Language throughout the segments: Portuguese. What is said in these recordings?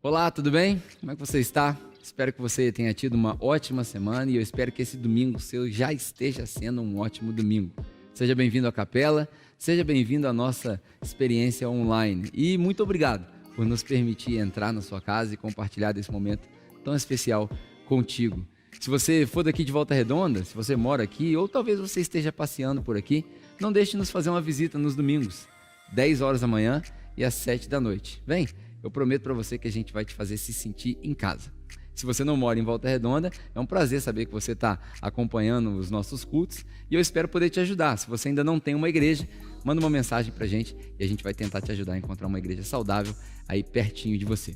Olá, tudo bem? Como é que você está? Espero que você tenha tido uma ótima semana e eu espero que esse domingo seu já esteja sendo um ótimo domingo. Seja bem-vindo à capela, seja bem-vindo à nossa experiência online e muito obrigado por nos permitir entrar na sua casa e compartilhar desse momento tão especial contigo. Se você for daqui de Volta Redonda, se você mora aqui ou talvez você esteja passeando por aqui, não deixe de nos fazer uma visita nos domingos, 10 horas da manhã e às 7 da noite. Vem! Eu prometo para você que a gente vai te fazer se sentir em casa. Se você não mora em Volta Redonda, é um prazer saber que você está acompanhando os nossos cultos e eu espero poder te ajudar. Se você ainda não tem uma igreja, manda uma mensagem para a gente e a gente vai tentar te ajudar a encontrar uma igreja saudável aí pertinho de você.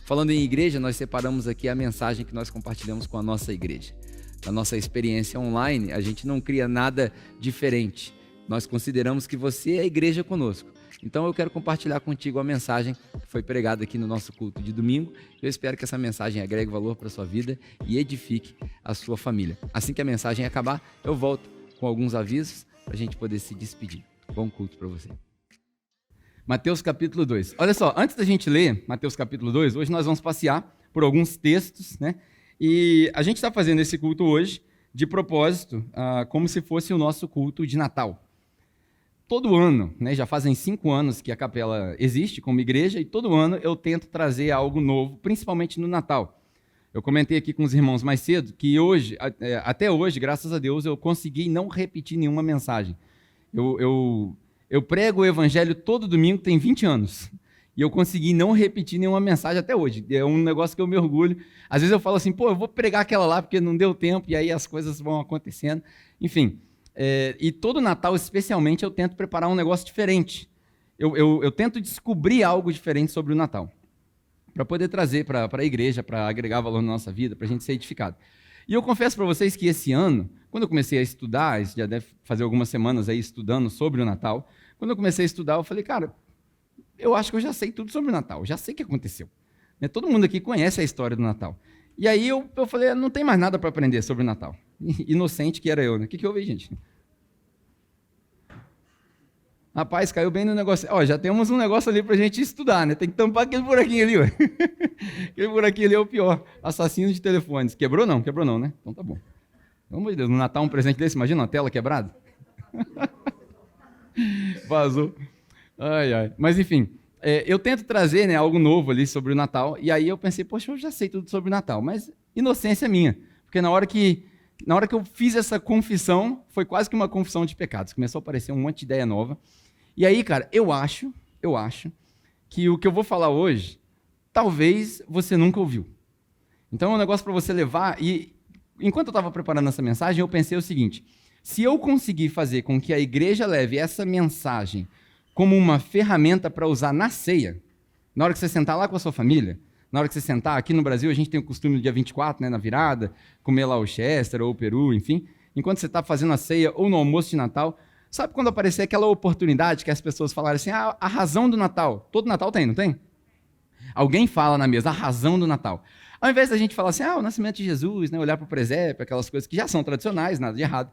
Falando em igreja, nós separamos aqui a mensagem que nós compartilhamos com a nossa igreja. Na nossa experiência online, a gente não cria nada diferente. Nós consideramos que você é a igreja conosco. Então eu quero compartilhar contigo a mensagem que foi pregada aqui no nosso culto de domingo. Eu espero que essa mensagem agregue valor para a sua vida e edifique a sua família. Assim que a mensagem acabar, eu volto com alguns avisos para a gente poder se despedir. Bom culto para você. Mateus capítulo 2. Olha só, antes da gente ler Mateus capítulo 2, hoje nós vamos passear por alguns textos, né? E a gente está fazendo esse culto hoje de propósito, como se fosse o nosso culto de Natal. Todo ano, né, já fazem 5 anos que a capela existe como igreja e todo ano eu tento trazer algo novo, principalmente no Natal. Eu comentei aqui com os irmãos mais cedo que hoje, até hoje, graças a Deus, eu consegui não repetir nenhuma mensagem. Eu prego o evangelho todo domingo, tem 20 anos, e eu consegui não repetir nenhuma mensagem até hoje. É um negócio que eu me orgulho. Às vezes eu falo assim, eu vou pregar aquela lá porque não deu tempo, e aí as coisas vão acontecendo. Enfim... e todo Natal, especialmente, eu tento preparar um negócio diferente. Eu tento descobrir algo diferente sobre o Natal, para poder trazer para a igreja, para agregar valor na nossa vida, para a gente ser edificado. E eu confesso para vocês que esse ano, quando eu comecei a estudar, já deve fazer algumas semanas aí estudando sobre o Natal, quando eu comecei a estudar, eu falei, cara, eu acho que eu já sei tudo sobre o Natal, já sei o que aconteceu. Todo mundo aqui conhece a história do Natal. E aí eu falei, não tem mais nada para aprender sobre o Natal. Inocente que era eu, né? O que houve, gente? Rapaz, caiu bem no negócio. Já temos um negócio ali para a gente estudar, né? Tem que tampar aquele buraquinho ali, ué. Aquele buraquinho ali é o pior. Assassino de telefones. Quebrou não, né? Então tá bom. Pelo amor de Deus, no Natal um presente desse, imagina uma tela quebrada. Vazou. Ai. Mas enfim, eu tento trazer, né, algo novo ali sobre o Natal, e aí eu pensei, poxa, eu já sei tudo sobre o Natal, mas inocência minha, porque na hora que eu fiz essa confissão, foi quase que uma confissão de pecados, começou a aparecer um monte de ideia nova, e aí, cara, eu acho que o que eu vou falar hoje, talvez você nunca ouviu. Então é um negócio para você levar, e enquanto eu estava preparando essa mensagem, eu pensei o seguinte, se eu conseguir fazer com que a igreja leve essa mensagem como uma ferramenta para usar na ceia, na hora que você sentar lá com a sua família, na hora que você sentar, aqui no Brasil a gente tem o costume do dia 24, né, na virada, comer lá o Chester ou o peru, enfim, enquanto você está fazendo a ceia ou no almoço de Natal, sabe quando aparecer aquela oportunidade que as pessoas falarem assim, a razão do Natal, todo Natal tem, não tem? Alguém fala na mesa, a razão do Natal. Ao invés da gente falar assim, o nascimento de Jesus, né, olhar para o presépio, aquelas coisas que já são tradicionais, nada de errado,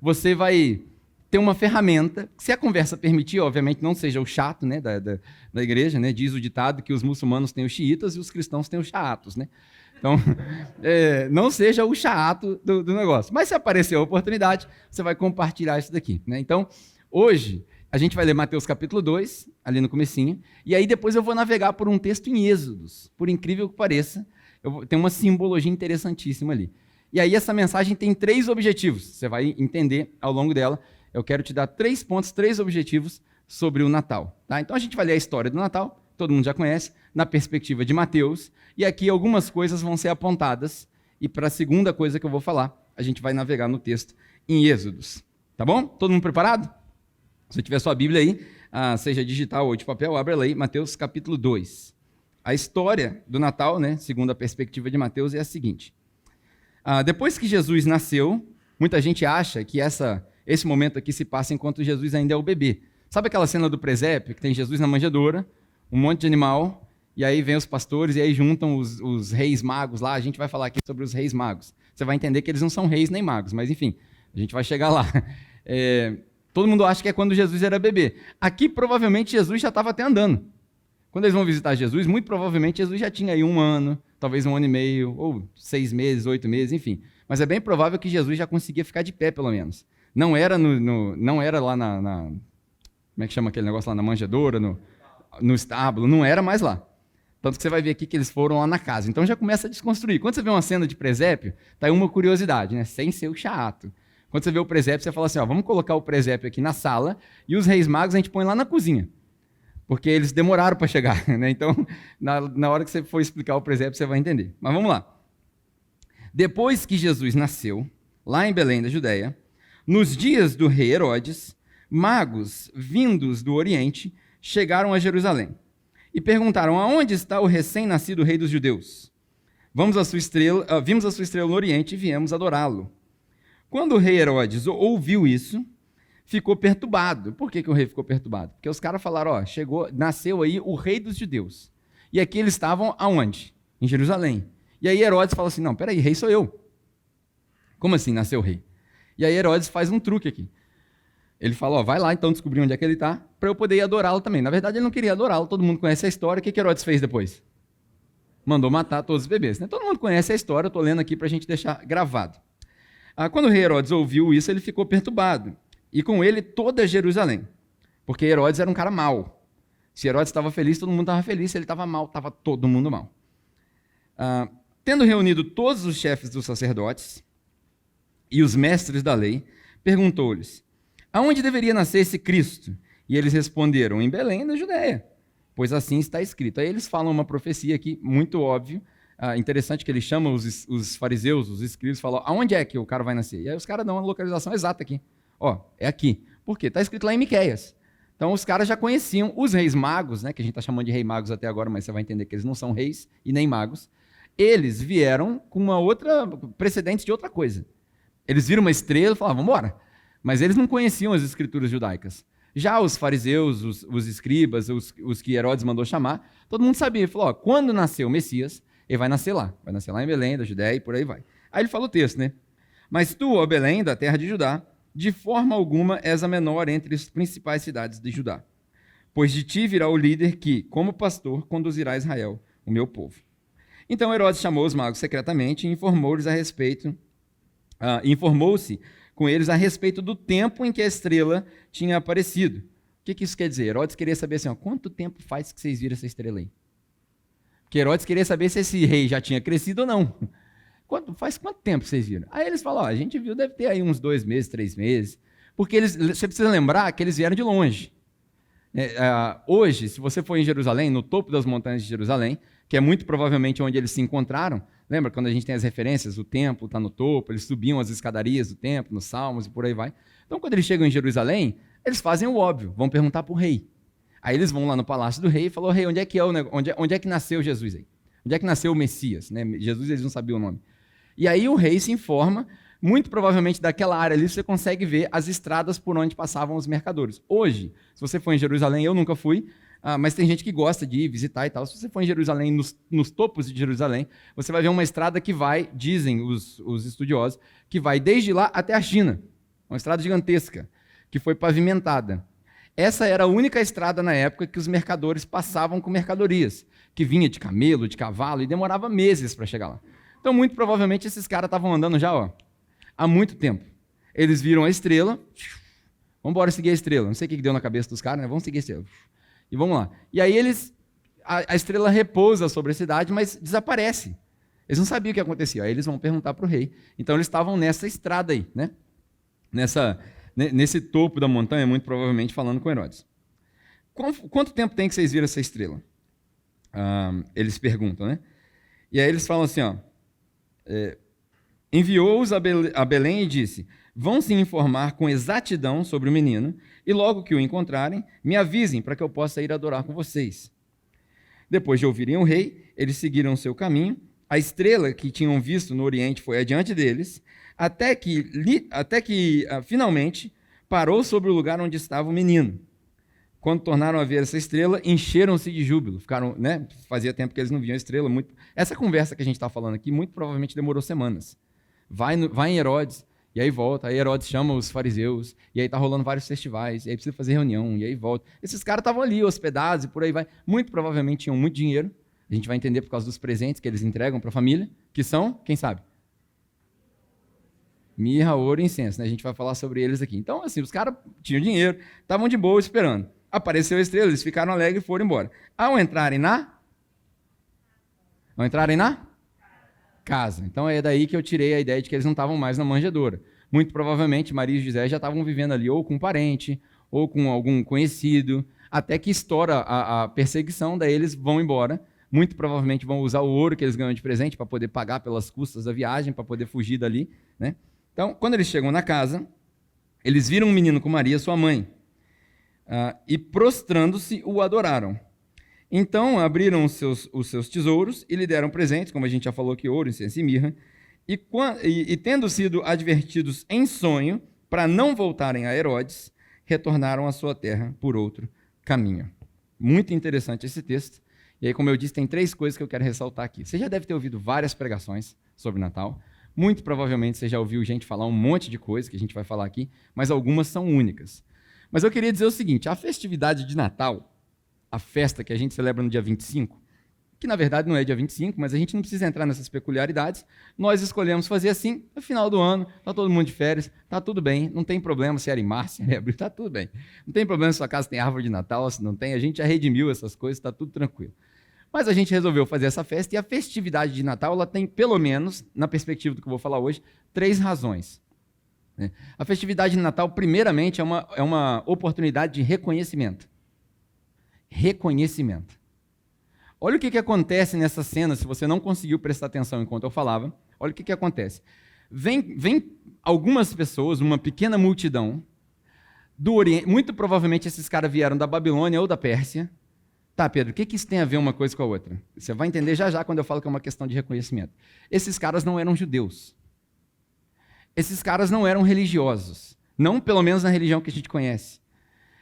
você vai ter uma ferramenta, se a conversa permitir, obviamente não seja o chato, né, da igreja, né, diz o ditado que os muçulmanos têm os xiitas e os cristãos têm os chaatos, né? Então, não seja o chato do negócio. Mas se aparecer a oportunidade, você vai compartilhar isso daqui, né? Então, hoje, a gente vai ler Mateus capítulo 2, ali no comecinho, e aí depois eu vou navegar por um texto em Êxodos, por incrível que pareça, tem uma simbologia interessantíssima ali. E aí essa mensagem tem 3 objetivos, você vai entender ao longo dela. Eu quero te dar 3 pontos, 3 objetivos sobre o Natal. Tá? Então a gente vai ler a história do Natal, todo mundo já conhece, na perspectiva de Mateus, e aqui algumas coisas vão ser apontadas, e para a segunda coisa que eu vou falar, a gente vai navegar no texto em Êxodos. Tá bom? Todo mundo preparado? Se tiver sua Bíblia aí, seja digital ou de papel, abra aí, Mateus capítulo 2. A história do Natal, né, segundo a perspectiva de Mateus, é a seguinte. Depois que Jesus nasceu, muita gente acha que esse momento aqui se passa enquanto Jesus ainda é o bebê. Sabe aquela cena do presépio, que tem Jesus na manjedoura, um monte de animal, e aí vem os pastores, e aí juntam os reis magos lá, a gente vai falar aqui sobre os reis magos. Você vai entender que eles não são reis nem magos, mas enfim, a gente vai chegar lá. Todo mundo acha que é quando Jesus era bebê. Aqui, provavelmente, Jesus já estava até andando. Quando eles vão visitar Jesus, muito provavelmente Jesus já tinha aí 1 ano, talvez 1 ano e meio, ou 6 meses, 8 meses, enfim. Mas é bem provável que Jesus já conseguia ficar de pé, pelo menos. Não era, não era lá como é que chama aquele negócio lá, na manjedoura, no estábulo, não era mais lá. Tanto que você vai ver aqui que eles foram lá na casa. Então já começa a desconstruir. Quando você vê uma cena de presépio, tá aí uma curiosidade, né? Sem ser o chato. Quando você vê o presépio, você fala assim, ó, vamos colocar o presépio aqui na sala e os reis magos a gente põe lá na cozinha. Porque eles demoraram para chegar, né? Então, na hora que você for explicar o presépio, você vai entender. Mas vamos lá. Depois que Jesus nasceu, lá em Belém da Judéia, nos dias do rei Herodes, magos vindos do Oriente chegaram a Jerusalém e perguntaram: aonde está o recém-nascido rei dos judeus? Vimos a sua estrela no Oriente e viemos adorá-lo. Quando o rei Herodes ouviu isso, ficou perturbado. Por que o rei ficou perturbado? Porque os caras falaram, ó, nasceu aí o rei dos judeus. E aqui eles estavam aonde? Em Jerusalém. E aí Herodes fala assim, não, peraí, rei sou eu. Como assim nasceu o rei? E aí Herodes faz um truque aqui. Ele fala, ó, vai lá então descobrir onde é que ele está, para eu poder ir adorá-lo também. Na verdade ele não queria adorá-lo, todo mundo conhece a história. O que Herodes fez depois? Mandou matar todos os bebês. Né? Todo mundo conhece a história, eu estou lendo aqui para a gente deixar gravado. Quando o rei Herodes ouviu isso, ele ficou perturbado. E com ele toda Jerusalém. Porque Herodes era um cara mau. Se Herodes estava feliz, todo mundo estava feliz. Se ele estava mal, estava todo mundo mal. Tendo reunido todos os chefes dos sacerdotes e os mestres da lei, perguntou-lhes, aonde deveria nascer esse Cristo? E eles responderam, em Belém, da Judéia, pois assim está escrito. Aí eles falam uma profecia aqui, muito óbvio, interessante que eles chamam os fariseus, os escribas, falam, aonde é que o cara vai nascer? E aí os caras dão uma localização exata aqui. Ó, é aqui. Por quê? Está escrito lá em Miqueias. Então os caras já conheciam os reis magos, né, que a gente está chamando de rei magos até agora, mas você vai entender que eles não são reis e nem magos. Eles vieram com uma outra precedente de outra coisa. Eles viram uma estrela e falavam, vamos embora. Mas eles não conheciam as escrituras judaicas. Já os fariseus, os escribas, os que Herodes mandou chamar, todo mundo sabia. Ele falou, ó, quando nascer o Messias, ele vai nascer lá em Belém, da Judéia e por aí vai. Aí ele fala o texto, né? Mas tu, ó Belém, da terra de Judá, de forma alguma és a menor entre as principais cidades de Judá. Pois de ti virá o líder que, como pastor, conduzirá Israel, o meu povo. Então Herodes chamou os magos secretamente e informou-se com eles a respeito do tempo em que a estrela tinha aparecido. O que isso quer dizer? Herodes queria saber assim, ó, quanto tempo faz que vocês viram essa estrela aí? Porque Herodes queria saber se esse rei já tinha crescido ou não. Faz quanto tempo vocês viram? Aí eles falam, ó, a gente viu, deve ter aí uns 2 meses, 3 meses. Porque você precisa lembrar que eles vieram de longe. Hoje, se você for em Jerusalém, no topo das montanhas de Jerusalém, que é muito provavelmente onde eles se encontraram, lembra quando a gente tem as referências, o templo está no topo, eles subiam as escadarias do templo, nos salmos e por aí vai. Então, quando eles chegam em Jerusalém, eles fazem o óbvio, vão perguntar para o rei. Aí eles vão lá no palácio do rei e falam, rei, onde é que onde é que nasceu Jesus aí? Onde é que nasceu o Messias? Né? Jesus, eles não sabiam o nome. E aí o rei se informa, muito provavelmente daquela área ali você consegue ver as estradas por onde passavam os mercadores. Hoje, se você for em Jerusalém, eu nunca fui, mas tem gente que gosta de ir visitar e tal. Se você for em Jerusalém, nos topos de Jerusalém, você vai ver uma estrada que vai, dizem os estudiosos, que vai desde lá até a China. Uma estrada gigantesca, que foi pavimentada. Essa era a única estrada na época que os mercadores passavam com mercadorias, que vinha de camelo, de cavalo, e demorava meses para chegar lá. Então, muito provavelmente, esses caras estavam andando já há muito tempo. Eles viram a estrela, vamos embora seguir a estrela. Não sei o que deu na cabeça dos caras, né? Vamos seguir a estrela. E vamos lá. E aí a estrela repousa sobre a cidade, mas desaparece. Eles não sabiam o que acontecia. Aí eles vão perguntar para o rei. Então, eles estavam nessa estrada aí, né? Nesse topo da montanha, muito provavelmente falando com Herodes. Quanto tempo tem que vocês viram essa estrela? Eles perguntam, né? E aí eles falam assim, ó, enviou-os a Belém e disse, vão se informar com exatidão sobre o menino, e logo que o encontrarem, me avisem para que eu possa ir adorar com vocês. Depois de ouvirem o rei, eles seguiram o seu caminho, a estrela que tinham visto no Oriente foi adiante deles, até que finalmente parou sobre o lugar onde estava o menino. Quando tornaram a ver essa estrela, encheram-se de júbilo. Ficaram, né? Fazia tempo que eles não viam a estrela. Essa conversa que a gente está falando aqui, muito provavelmente demorou semanas. Vai em Herodes, e aí volta, aí Herodes chama os fariseus, e aí tá rolando vários festivais, e aí precisa fazer reunião, e aí volta. Esses caras estavam ali, hospedados, e por aí vai. Muito provavelmente tinham muito dinheiro, a gente vai entender por causa dos presentes que eles entregam para a família, que são, quem sabe? Mirra, ouro e incenso, né? A gente vai falar sobre eles aqui. Então, assim, os caras tinham dinheiro, estavam de boa esperando. Apareceu a estrela, eles ficaram alegres e foram embora. Ao entrarem na casa. Então é daí que eu tirei a ideia de que eles não estavam mais na manjedoura. Muito provavelmente Maria e José já estavam vivendo ali ou com um parente, ou com algum conhecido, até que estoura a perseguição, daí eles vão embora. Muito provavelmente vão usar o ouro que eles ganham de presente para poder pagar pelas custas da viagem, para poder fugir dali, né? Então, quando eles chegam na casa, eles viram um menino com Maria, sua mãe, e prostrando-se o adoraram. Então abriram os seus tesouros e lhe deram presentes, como a gente já falou aqui, ouro, incenso e mirra, e tendo sido advertidos em sonho para não voltarem a Herodes, retornaram à sua terra por outro caminho. Muito interessante esse texto. E aí, como eu disse, tem 3 coisas que eu quero ressaltar aqui. Você já deve ter ouvido várias pregações sobre Natal. Muito provavelmente você já ouviu gente falar um monte de coisa que a gente vai falar aqui, mas algumas são únicas. Mas eu queria dizer o seguinte, a festividade de Natal, a festa que a gente celebra no dia 25, que na verdade não é dia 25, mas a gente não precisa entrar nessas peculiaridades, nós escolhemos fazer assim, no final do ano, está todo mundo de férias, está tudo bem, não tem problema se era em março, se era em abril, está tudo bem. Não tem problema se sua casa tem árvore de Natal, se não tem, a gente já redimiu essas coisas, está tudo tranquilo. Mas a gente resolveu fazer essa festa e a festividade de Natal, ela tem pelo menos, na perspectiva do que eu vou falar hoje, 3 razões. A festividade de Natal, primeiramente, é uma oportunidade de reconhecimento. Reconhecimento. Olha o que acontece nessa cena, se você não conseguiu prestar atenção enquanto eu falava, olha o que acontece. Vem algumas pessoas, uma pequena multidão, do Oriente, muito provavelmente esses caras vieram da Babilônia ou da Pérsia. Tá, Pedro, o que isso tem a ver uma coisa com a outra? Você vai entender já quando eu falo que é uma questão de reconhecimento. Esses caras não eram judeus. Esses caras não eram religiosos. Não, pelo menos, na religião que a gente conhece.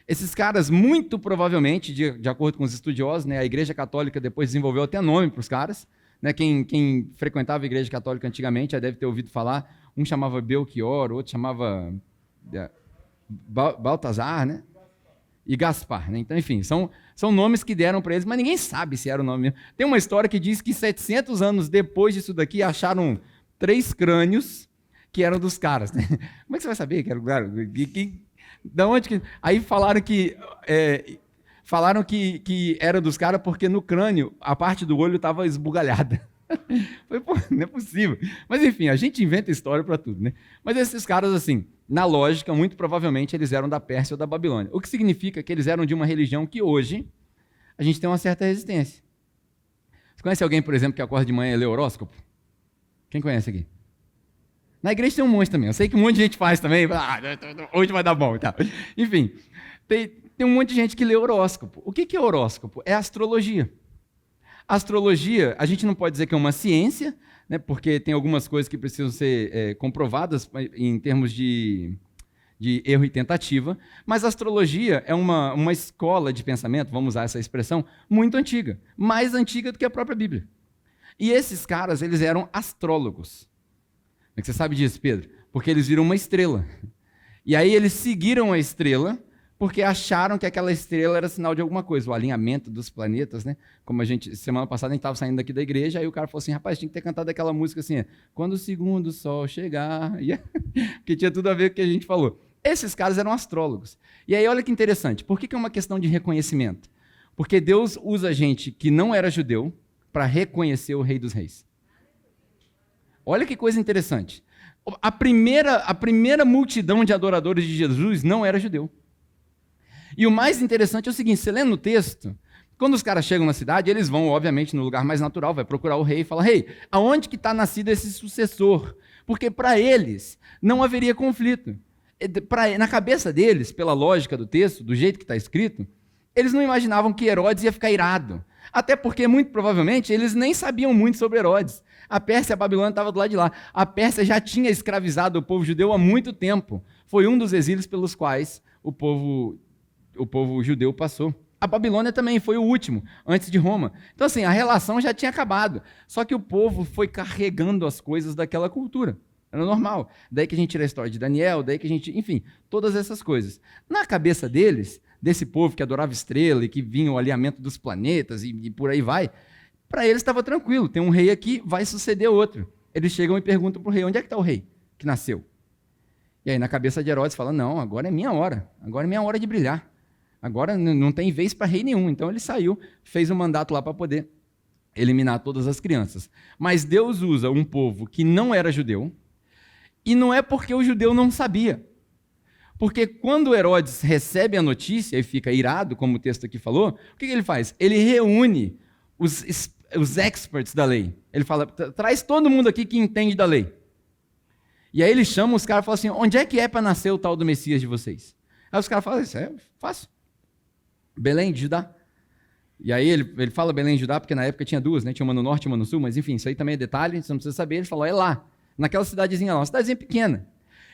Esses caras, muito provavelmente, de acordo com os estudiosos, né, a Igreja Católica depois desenvolveu até nome para os caras. Né, quem frequentava a Igreja Católica antigamente já deve ter ouvido falar. Um chamava Belchior, outro chamava Baltazar, né? E Gaspar, né? Então, enfim, são nomes que deram para eles, mas ninguém sabe se era o nome mesmo. Tem uma história que diz que 700 anos depois disso daqui, acharam 3 crânios que eram dos caras, né? Como é que você vai saber que era o cara? Da onde que... Aí falaram que era dos caras porque no crânio a parte do olho estava esbugalhada. Falei, pô, não é possível. Mas enfim, a gente inventa história para tudo, né? Mas esses caras, assim, na lógica, muito provavelmente eles eram da Pérsia ou da Babilônia. O que significa que eles eram de uma religião que hoje a gente tem uma certa resistência. Você conhece alguém, por exemplo, que acorda de manhã e lê horóscopo? Quem conhece aqui? Na igreja tem um monte também. Eu sei que um monte de gente faz também. Hoje vai dar bom e tal. Enfim, tem um monte de gente que lê horóscopo. O que é horóscopo? É astrologia. Astrologia, a gente não pode dizer que é uma ciência, né, porque tem algumas coisas que precisam ser comprovadas em termos de erro e tentativa, mas a astrologia é uma escola de pensamento, vamos usar essa expressão, muito antiga, mais antiga do que a própria Bíblia. E esses caras, eles eram astrólogos. Como é que você sabe disso, Pedro? Porque eles viram uma estrela. E aí eles seguiram a estrela porque acharam que aquela estrela era sinal de alguma coisa, o alinhamento dos planetas, né? Como semana passada a gente estava saindo daqui da igreja, aí o cara falou assim, rapaz, tinha que ter cantado aquela música assim, quando o segundo sol chegar, que tinha tudo a ver com o que a gente falou. Esses caras eram astrólogos. E aí olha que interessante, por que é uma questão de reconhecimento? Porque Deus usa gente que não era judeu para reconhecer o Rei dos Reis. Olha que coisa interessante. A primeira multidão de adoradores de Jesus não era judeu. E o mais interessante é o seguinte, você lendo no texto, quando os caras chegam na cidade, eles vão, obviamente, no lugar mais natural, vai procurar o rei e fala, rei, aonde que está nascido esse sucessor? Porque para eles não haveria conflito. Na cabeça deles, pela lógica do texto, do jeito que está escrito, eles não imaginavam que Herodes ia ficar irado. Até porque, muito provavelmente, eles nem sabiam muito sobre Herodes. A Pérsia e a Babilônia estavam do lado de lá. A Pérsia já tinha escravizado o povo judeu há muito tempo. Foi um dos exílios pelos quais o povo judeu passou. A Babilônia também foi o último, antes de Roma. Então, assim, a relação já tinha acabado. Só que o povo foi carregando as coisas daquela cultura. Era normal. Daí que a gente tira a história de Daniel, daí que a gente, enfim, todas essas coisas. Na cabeça deles, desse povo que adorava estrela e que vinha o alinhamento dos planetas e por aí vai, para eles estava tranquilo. Tem um rei aqui, vai suceder outro. Eles chegam e perguntam para o rei, onde é que está o rei que nasceu? E aí na cabeça de Herodes fala, não, agora é minha hora de brilhar. Agora não tem vez para rei nenhum. Então ele saiu, fez um mandato lá para poder eliminar todas as crianças. Mas Deus usa um povo que não era judeu, e não é porque o judeu não sabia. Porque quando Herodes recebe a notícia e fica irado, como o texto aqui falou, o que ele faz? Ele reúne os experts da lei. Ele fala, traz todo mundo aqui que entende da lei. E aí ele chama os caras e fala assim, onde é que é para nascer o tal do Messias de vocês? Aí os caras falam, isso é fácil. Belém de Judá. E aí ele fala Belém de Judá, porque na época tinha duas, né? Tinha uma no norte e uma no sul, mas enfim, isso aí também é detalhe, você não precisa saber. Ele falou, é lá, naquela cidadezinha lá, uma cidadezinha pequena.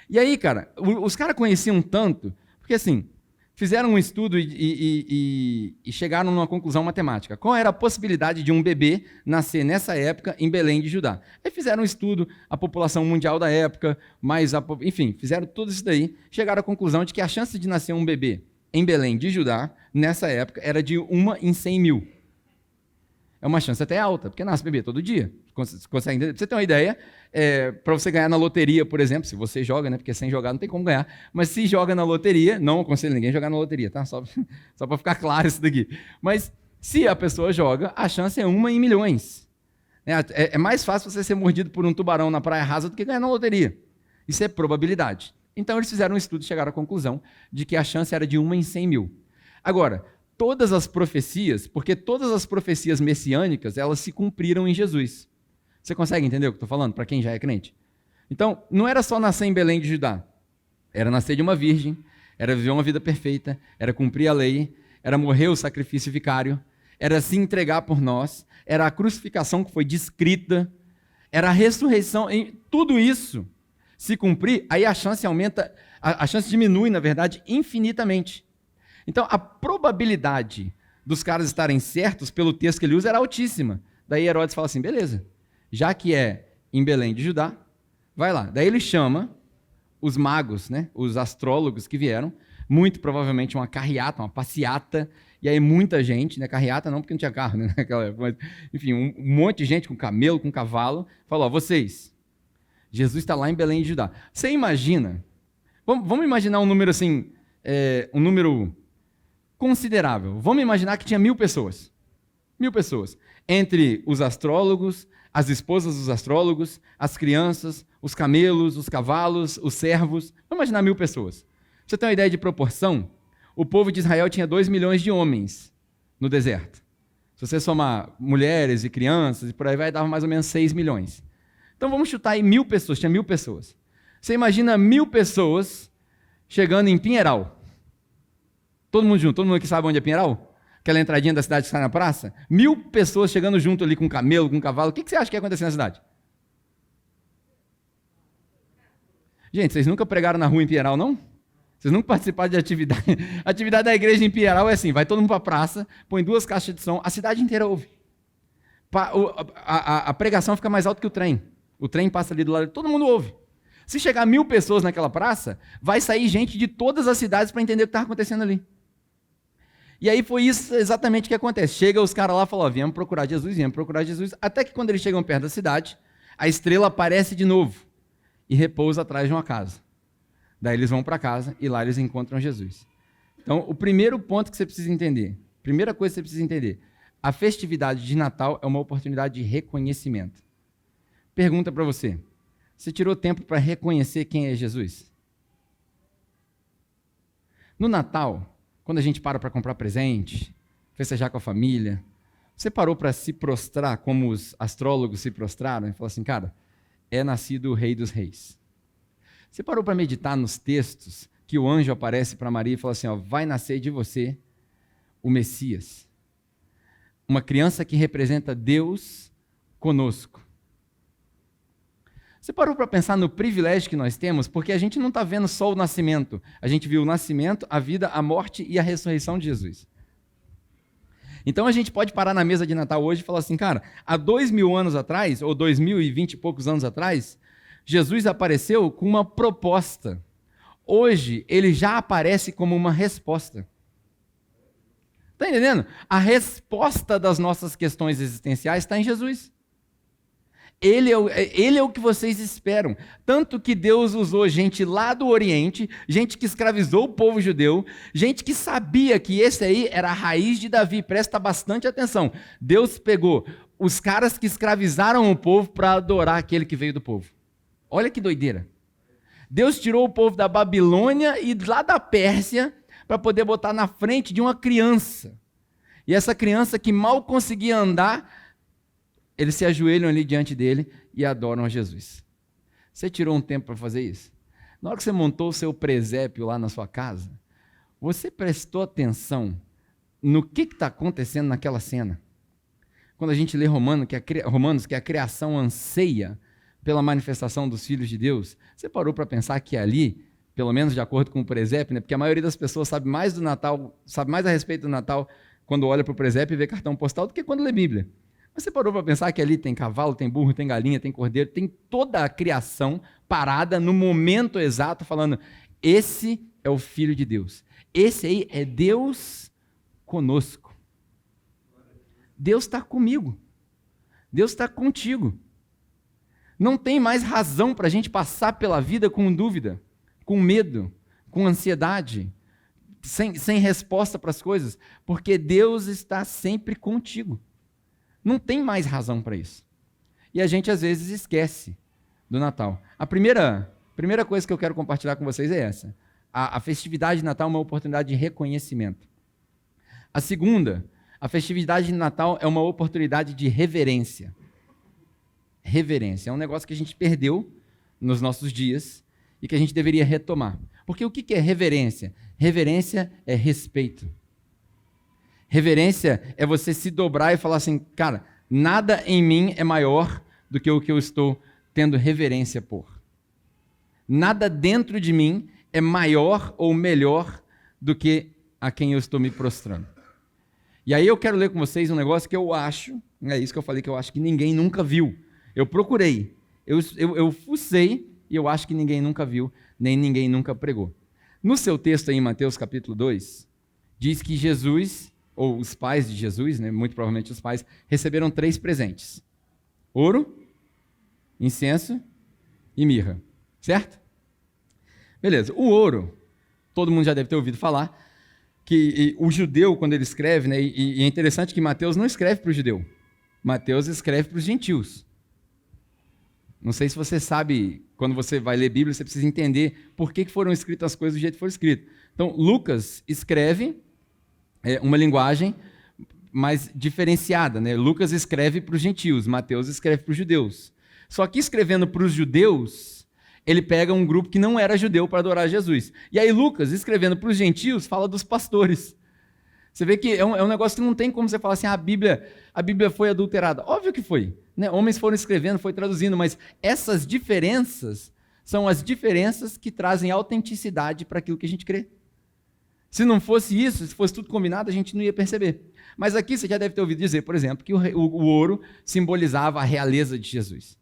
E aí, cara, os caras conheciam tanto, porque assim, fizeram um estudo e chegaram numa conclusão matemática. Qual era a possibilidade de um bebê nascer nessa época em Belém de Judá? Aí fizeram um estudo, a população mundial da época, enfim, fizeram tudo isso daí, chegaram à conclusão de que a chance de nascer um bebê em Belém de Judá, nessa época, era de 1 em 100 mil. É uma chance até alta, porque nasce bebê todo dia. Você consegue entender? Pra você ter uma ideia, para você ganhar na loteria, por exemplo, se você joga, né? Porque sem jogar não tem como ganhar, mas se joga na loteria, não aconselho ninguém a jogar na loteria, tá? Só para ficar claro isso daqui. Mas se a pessoa joga, a chance é 1 em milhões. É mais fácil você ser mordido por um tubarão na praia rasa do que ganhar na loteria. Isso é probabilidade. Então eles fizeram um estudo e chegaram à conclusão de que a chance era de 1 em 100 mil. Agora, todas as profecias, porque todas as profecias messiânicas, elas se cumpriram em Jesus. Você consegue entender o que eu estou falando, para quem já é crente? Então, não era só nascer em Belém de Judá, era nascer de uma virgem, era viver uma vida perfeita, era cumprir a lei, era morrer o sacrifício vicário, era se entregar por nós, era a crucificação que foi descrita, era a ressurreição, tudo isso se cumprir, aí a chance aumenta, a chance diminui, na verdade, infinitamente. Então, a probabilidade dos caras estarem certos pelo texto que ele usa era altíssima. Daí Herodes fala assim, beleza, já que é em Belém de Judá, vai lá. Daí ele chama os magos, né, os astrólogos que vieram, muito provavelmente uma carreata, uma passeata, e aí muita gente, né, carreata não porque não tinha carro, né, naquela época, mas, enfim, um monte de gente com camelo, com cavalo, falou, vocês, Jesus está lá em Belém de Judá. Você imagina, vamos imaginar um número assim, um número considerável. Vamos imaginar que tinha 1.000 pessoas. 1.000 pessoas. Entre os astrólogos, as esposas dos astrólogos, as crianças, os camelos, os cavalos, os servos. Vamos imaginar 1.000 pessoas. Pra você ter uma ideia de proporção, o povo de Israel tinha 2 milhões de homens no deserto. Se você somar mulheres e crianças e por aí vai, dava mais ou menos 6 milhões. Então vamos chutar aí 1.000 pessoas, tinha 1.000 pessoas. Você imagina 1.000 pessoas chegando em Pinheiral. Todo mundo junto, todo mundo aqui sabe onde é Pinheiral? Aquela entradinha da cidade que sai na praça? 1.000 pessoas chegando junto ali com camelo, com cavalo. O que você acha que ia acontecer na cidade? Gente, vocês nunca pregaram na rua em Pinheiral, não? Vocês nunca participaram de atividade? A atividade da igreja em Pinheiral é assim, vai todo mundo para a praça, põe 2 caixas de som, a cidade inteira ouve. A pregação fica mais alta que o trem. O trem passa ali do lado, todo mundo ouve. Se chegar 1.000 pessoas naquela praça, vai sair gente de todas as cidades para entender o que está acontecendo ali. E aí foi isso exatamente que acontece. Chega os caras lá e falam, viemos procurar Jesus, até que quando eles chegam perto da cidade, a estrela aparece de novo e repousa atrás de uma casa. Daí eles vão para casa e lá eles encontram Jesus. Então, o primeiro ponto que você precisa entender, primeira coisa que você precisa entender, a festividade de Natal é uma oportunidade de reconhecimento. Pergunta para você, você tirou tempo para reconhecer quem é Jesus? No Natal, quando a gente para comprar presente, festejar com a família, você parou para se prostrar como os astrólogos se prostraram e falou assim, cara, é nascido o Rei dos Reis. Você parou para meditar nos textos que o anjo aparece para Maria e fala assim, ó, vai nascer de você o Messias. Uma criança que representa Deus conosco. Você parou para pensar no privilégio que nós temos? Porque a gente não está vendo só o nascimento. A gente viu o nascimento, a vida, a morte e a ressurreição de Jesus. Então a gente pode parar na mesa de Natal hoje e falar assim, cara, há 2.000 anos atrás, ou 2.020 e poucos anos atrás, Jesus apareceu com uma proposta. Hoje, ele já aparece como uma resposta. Está entendendo? A resposta das nossas questões existenciais está em Jesus. Ele é o que vocês esperam. Tanto que Deus usou gente lá do Oriente, gente que escravizou o povo judeu, gente que sabia que esse aí era a raiz de Davi. Presta bastante atenção. Deus pegou os caras que escravizaram o povo para adorar aquele que veio do povo. Olha que doideira. Deus tirou o povo da Babilônia e lá da Pérsia para poder botar na frente de uma criança. E essa criança que mal conseguia andar, eles se ajoelham ali diante dele e adoram a Jesus. Você tirou um tempo para fazer isso? Na hora que você montou o seu presépio lá na sua casa, você prestou atenção no que está acontecendo naquela cena? Quando a gente lê Romanos, que a criação anseia pela manifestação dos filhos de Deus, você parou para pensar que ali, pelo menos de acordo com o presépio, né, porque a maioria das pessoas sabe mais do Natal, sabe mais a respeito do Natal quando olha para o presépio e vê cartão postal do que quando lê Bíblia. Mas você parou para pensar que ali tem cavalo, tem burro, tem galinha, tem cordeiro, tem toda a criação parada no momento exato, falando, esse é o Filho de Deus. Esse aí é Deus conosco. Deus está comigo. Deus está contigo. Não tem mais razão para a gente passar pela vida com dúvida, com medo, com ansiedade, sem resposta para as coisas, porque Deus está sempre contigo. Não tem mais razão para isso. E a gente, às vezes, esquece do Natal. A primeira coisa que eu quero compartilhar com vocês é essa. A festividade de Natal é uma oportunidade de reconhecimento. A segunda, a festividade de Natal é uma oportunidade de reverência. Reverência é um negócio que a gente perdeu nos nossos dias e que a gente deveria retomar. Porque o que é reverência? Reverência é respeito. Reverência é você se dobrar e falar assim, cara, nada em mim é maior do que o que eu estou tendo reverência por. Nada dentro de mim é maior ou melhor do que a quem eu estou me prostrando. E aí eu quero ler com vocês um negócio que eu acho, é isso que eu falei que eu acho que ninguém nunca viu. Eu procurei, eu fucei e eu acho que ninguém nunca viu, nem ninguém nunca pregou. No seu texto aí em Mateus capítulo 2, diz que Jesus, ou os pais de Jesus, né, muito provavelmente os pais, receberam 3 presentes. Ouro, incenso e mirra. Certo? Beleza. O ouro, todo mundo já deve ter ouvido falar, que o judeu, quando ele escreve, né, e é interessante que Mateus não escreve para o judeu. Mateus escreve para os gentios. Não sei se você sabe, quando você vai ler Bíblia, você precisa entender por que foram escritas as coisas do jeito que foram escritas. Então, Lucas escreve uma linguagem mais diferenciada, né? Lucas escreve para os gentios, Mateus escreve para os judeus. Só que escrevendo para os judeus, ele pega um grupo que não era judeu para adorar Jesus. E aí Lucas, escrevendo para os gentios, fala dos pastores. Você vê que é um negócio que não tem como você falar assim, a Bíblia foi adulterada. Óbvio que foi. Né? Homens foram escrevendo, foi traduzindo, mas essas diferenças são as diferenças que trazem autenticidade para aquilo que a gente crê. Se não fosse isso, se fosse tudo combinado, a gente não ia perceber. Mas aqui você já deve ter ouvido dizer, por exemplo, que o ouro simbolizava a realeza de Jesus.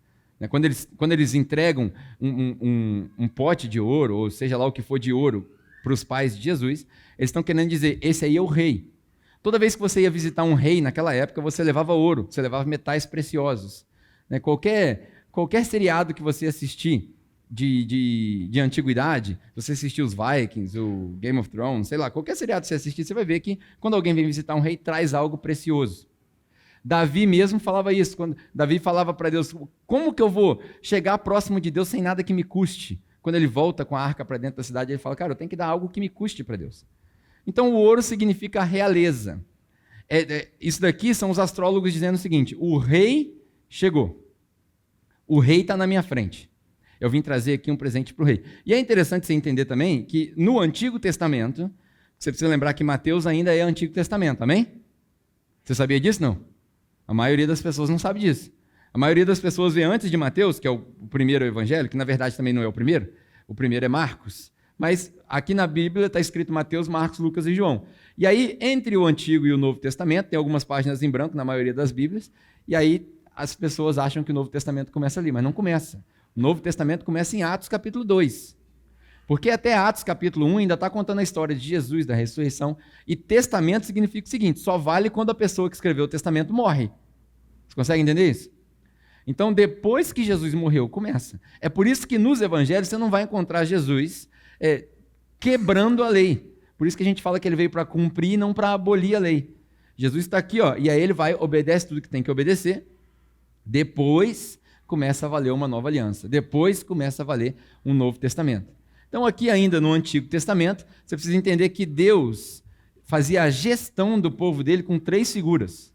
Quando eles entregam um pote de ouro, ou seja lá o que for de ouro, para os pais de Jesus, eles estão querendo dizer, esse aí é o rei. Toda vez que você ia visitar um rei naquela época, você levava ouro, você levava metais preciosos. Qualquer seriado que você assistir de antiguidade, você assistir os Vikings, o Game of Thrones, sei lá, qualquer seriado que você assistir, você vai ver que quando alguém vem visitar um rei, traz algo precioso. Davi mesmo falava isso, quando Davi falava para Deus, como que eu vou chegar próximo de Deus sem nada que me custe? Quando ele volta com a arca para dentro da cidade, ele fala, cara, eu tenho que dar algo que me custe para Deus. Então o ouro significa a realeza. Isso daqui são os astrólogos dizendo o seguinte, o rei chegou, o rei está na minha frente. Eu vim trazer aqui um presente para o rei. E é interessante você entender também que no Antigo Testamento, você precisa lembrar que Mateus ainda é Antigo Testamento, amém? Você sabia disso, não? A maioria das pessoas não sabe disso. A maioria das pessoas vê antes de Mateus, que é o primeiro evangelho, que na verdade também não é o primeiro é Marcos, mas aqui na Bíblia está escrito Mateus, Marcos, Lucas e João. E aí, entre o Antigo e o Novo Testamento, tem algumas páginas em branco na maioria das Bíblias, e aí as pessoas acham que o Novo Testamento começa ali, mas não começa. O Novo Testamento começa em Atos capítulo 2. Porque até Atos capítulo 1 ainda está contando a história de Jesus, da ressurreição. E testamento significa o seguinte: só vale quando a pessoa que escreveu o testamento morre. Você consegue entender isso? Então, depois que Jesus morreu, começa. É por isso que nos evangelhos você não vai encontrar Jesus quebrando a lei. Por isso que a gente fala que ele veio para cumprir e não para abolir a lei. Jesus está aqui, ó, e aí ele vai, obedece tudo que tem que obedecer. Depois começa a valer uma nova aliança. Depois começa a valer um novo testamento. Então, aqui ainda no Antigo Testamento, você precisa entender que Deus fazia a gestão do povo dele com 3 figuras.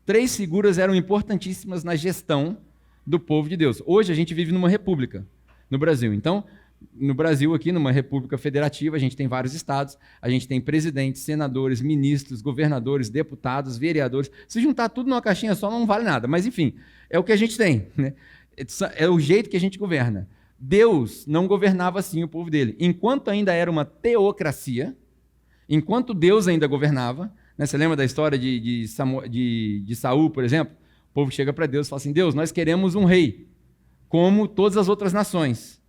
3 figuras eram importantíssimas na gestão do povo de Deus. Hoje a gente vive numa república no Brasil. Então, no Brasil, aqui numa república federativa, a gente tem vários estados, a gente tem presidentes, senadores, ministros, governadores, deputados, vereadores. Se juntar tudo numa caixinha só não vale nada, mas enfim, é o que a gente tem, né? É o jeito que a gente governa. Deus não governava assim o povo dele. Enquanto ainda era uma teocracia, enquanto Deus ainda governava, né? Você lembra da história de Saul, por exemplo? O povo chega para Deus e fala assim: Deus, nós queremos um rei, como todas as outras nações.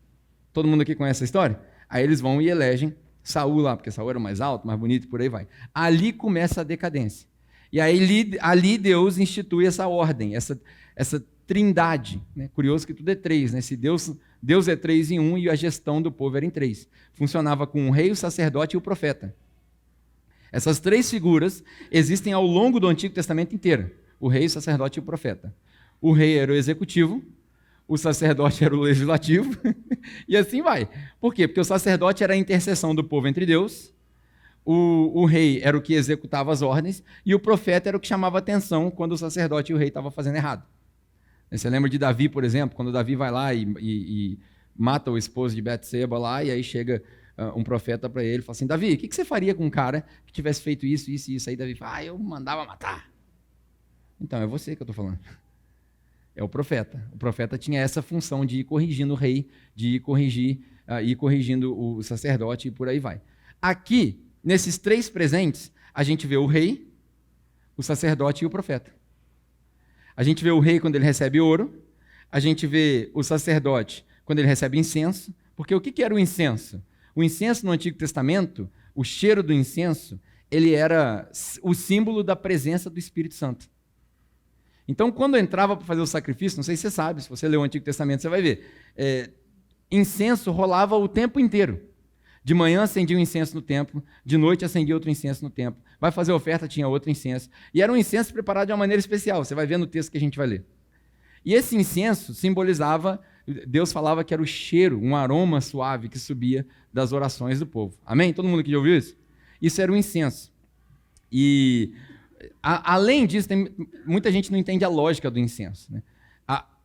Todo mundo aqui conhece essa história? Aí eles vão e elegem Saul lá, porque Saul era o mais alto, mais bonito, e por aí vai. Ali começa a decadência. E aí ali Deus institui essa ordem, essa trindade. Né? Curioso que tudo é 3, né? Se Deus é 3 em 1 e a gestão do povo era em 3. Funcionava com o rei, o sacerdote e o profeta. Essas 3 figuras existem ao longo do Antigo Testamento inteiro. O rei, o sacerdote e o profeta. O rei era o executivo, o sacerdote era o legislativo, e assim vai. Por quê? Porque o sacerdote era a intercessão do povo entre Deus, o rei era o que executava as ordens, e o profeta era o que chamava atenção quando o sacerdote e o rei estavam fazendo errado. Você lembra de Davi, por exemplo, quando Davi vai lá e mata o esposo de Betseba lá, e aí chega um profeta para ele e fala assim: Davi, o que você faria com um cara que tivesse feito isso, isso e isso? Aí Davi fala: eu mandava matar. Então, é você que eu estou falando. É o profeta. O profeta tinha essa função de ir corrigindo o rei, de ir corrigindo o sacerdote e por aí vai. Aqui, nesses 3 presentes, a gente vê o rei, o sacerdote e o profeta. A gente vê o rei quando ele recebe ouro, a gente vê o sacerdote quando ele recebe incenso, porque o que era o incenso? O incenso no Antigo Testamento, o cheiro do incenso, ele era o símbolo da presença do Espírito Santo. Então, quando eu entrava para fazer o sacrifício, não sei se você sabe, se você lê o Antigo Testamento, você vai ver, incenso rolava o tempo inteiro. De manhã acendia um incenso no templo, de noite acendia outro incenso no templo. Vai fazer oferta, tinha outro incenso. E era um incenso preparado de uma maneira especial, você vai ver no texto que a gente vai ler. E esse incenso simbolizava, Deus falava que era o cheiro, um aroma suave que subia das orações do povo. Amém? Todo mundo aqui já ouviu isso? Isso era o incenso. E além disso, muita gente não entende a lógica do incenso. Né?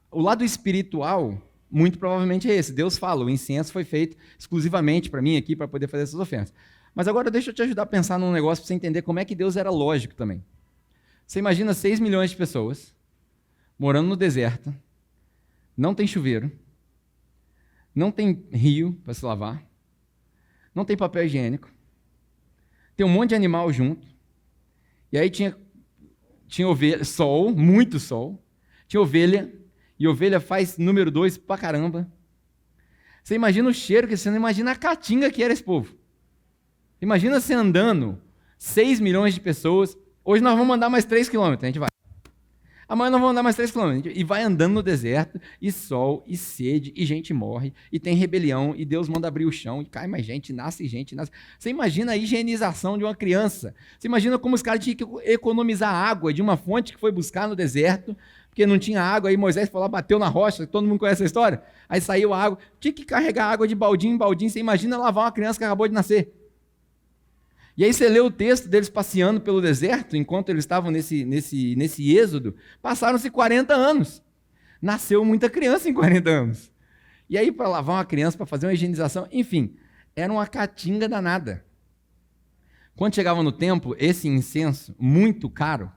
O lado espiritual, muito provavelmente é esse. Deus fala, o incenso foi feito exclusivamente para mim aqui, para poder fazer essas ofertas. Mas agora deixa eu te ajudar a pensar num negócio para você entender como é que Deus era lógico também. Você imagina 6 milhões de pessoas morando no deserto, não tem chuveiro, não tem rio para se lavar, não tem papel higiênico, tem um monte de animal junto, e aí tinha ovelha, sol, muito sol, tinha ovelha, e ovelha faz número 2 pra caramba. Você imagina o cheiro, que você não imagina a caatinga que era esse povo. Imagina você andando, 6 milhões de pessoas, hoje nós vamos andar mais 3 quilômetros, a gente vai. Amanhã nós vamos andar mais 3 quilômetros, e vai andando no deserto, e sol, e sede, e gente morre, e tem rebelião, e Deus manda abrir o chão, e cai mais gente, nasce gente, nasce. Você imagina a higienização de uma criança, você imagina como os caras tinham que economizar água de uma fonte que foi buscar no deserto, porque não tinha água, aí Moisés foi lá, bateu na rocha, todo mundo conhece a história, aí saiu a água, tinha que carregar água de baldinho em baldinho, você imagina lavar uma criança que acabou de nascer. E aí você lê o texto deles passeando pelo deserto, enquanto eles estavam nesse êxodo, passaram-se 40 anos. Nasceu muita criança em 40 anos. E aí para lavar uma criança, para fazer uma higienização, enfim, era uma caatinga danada. Quando chegava no templo, esse incenso, muito caro,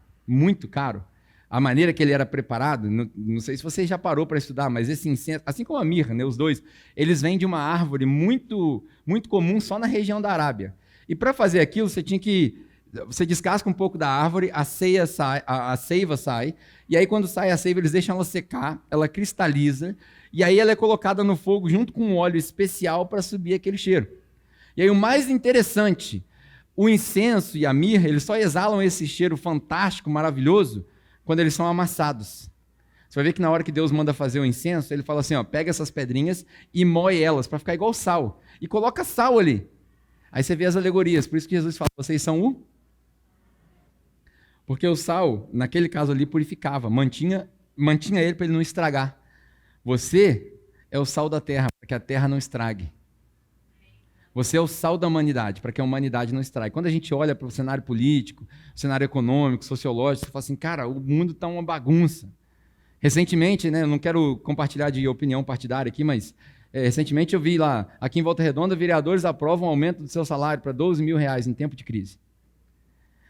a maneira que ele era preparado, não sei se você já parou para estudar, mas esse incenso, assim como a mirra, né, os dois, eles vêm de uma árvore muito, muito comum só na região da Arábia. E para fazer aquilo, você descasca um pouco da árvore, a seiva sai, e aí quando sai a seiva, eles deixam ela secar, ela cristaliza, e aí ela é colocada no fogo junto com um óleo especial para subir aquele cheiro. E aí o mais interessante, o incenso e a mirra, eles só exalam esse cheiro fantástico, maravilhoso, quando eles são amassados. Você vai ver que na hora que Deus manda fazer o incenso, ele fala assim, ó, pega essas pedrinhas e moe elas, para ficar igual sal. E coloca sal ali. Aí você vê as alegorias, por isso que Jesus fala, vocês são o... Porque o sal, naquele caso ali, purificava, mantinha ele para ele não estragar. Você é o sal da terra, para que a terra não estrague. Você é o sal da humanidade, para que a humanidade não estrague. Quando a gente olha para o cenário político, cenário econômico, sociológico, você fala assim, cara, o mundo está uma bagunça. Recentemente, né, eu não quero compartilhar de opinião partidária aqui, mas recentemente eu vi lá, aqui em Volta Redonda, vereadores aprovam um aumento do seu salário para R$12 mil em tempo de crise.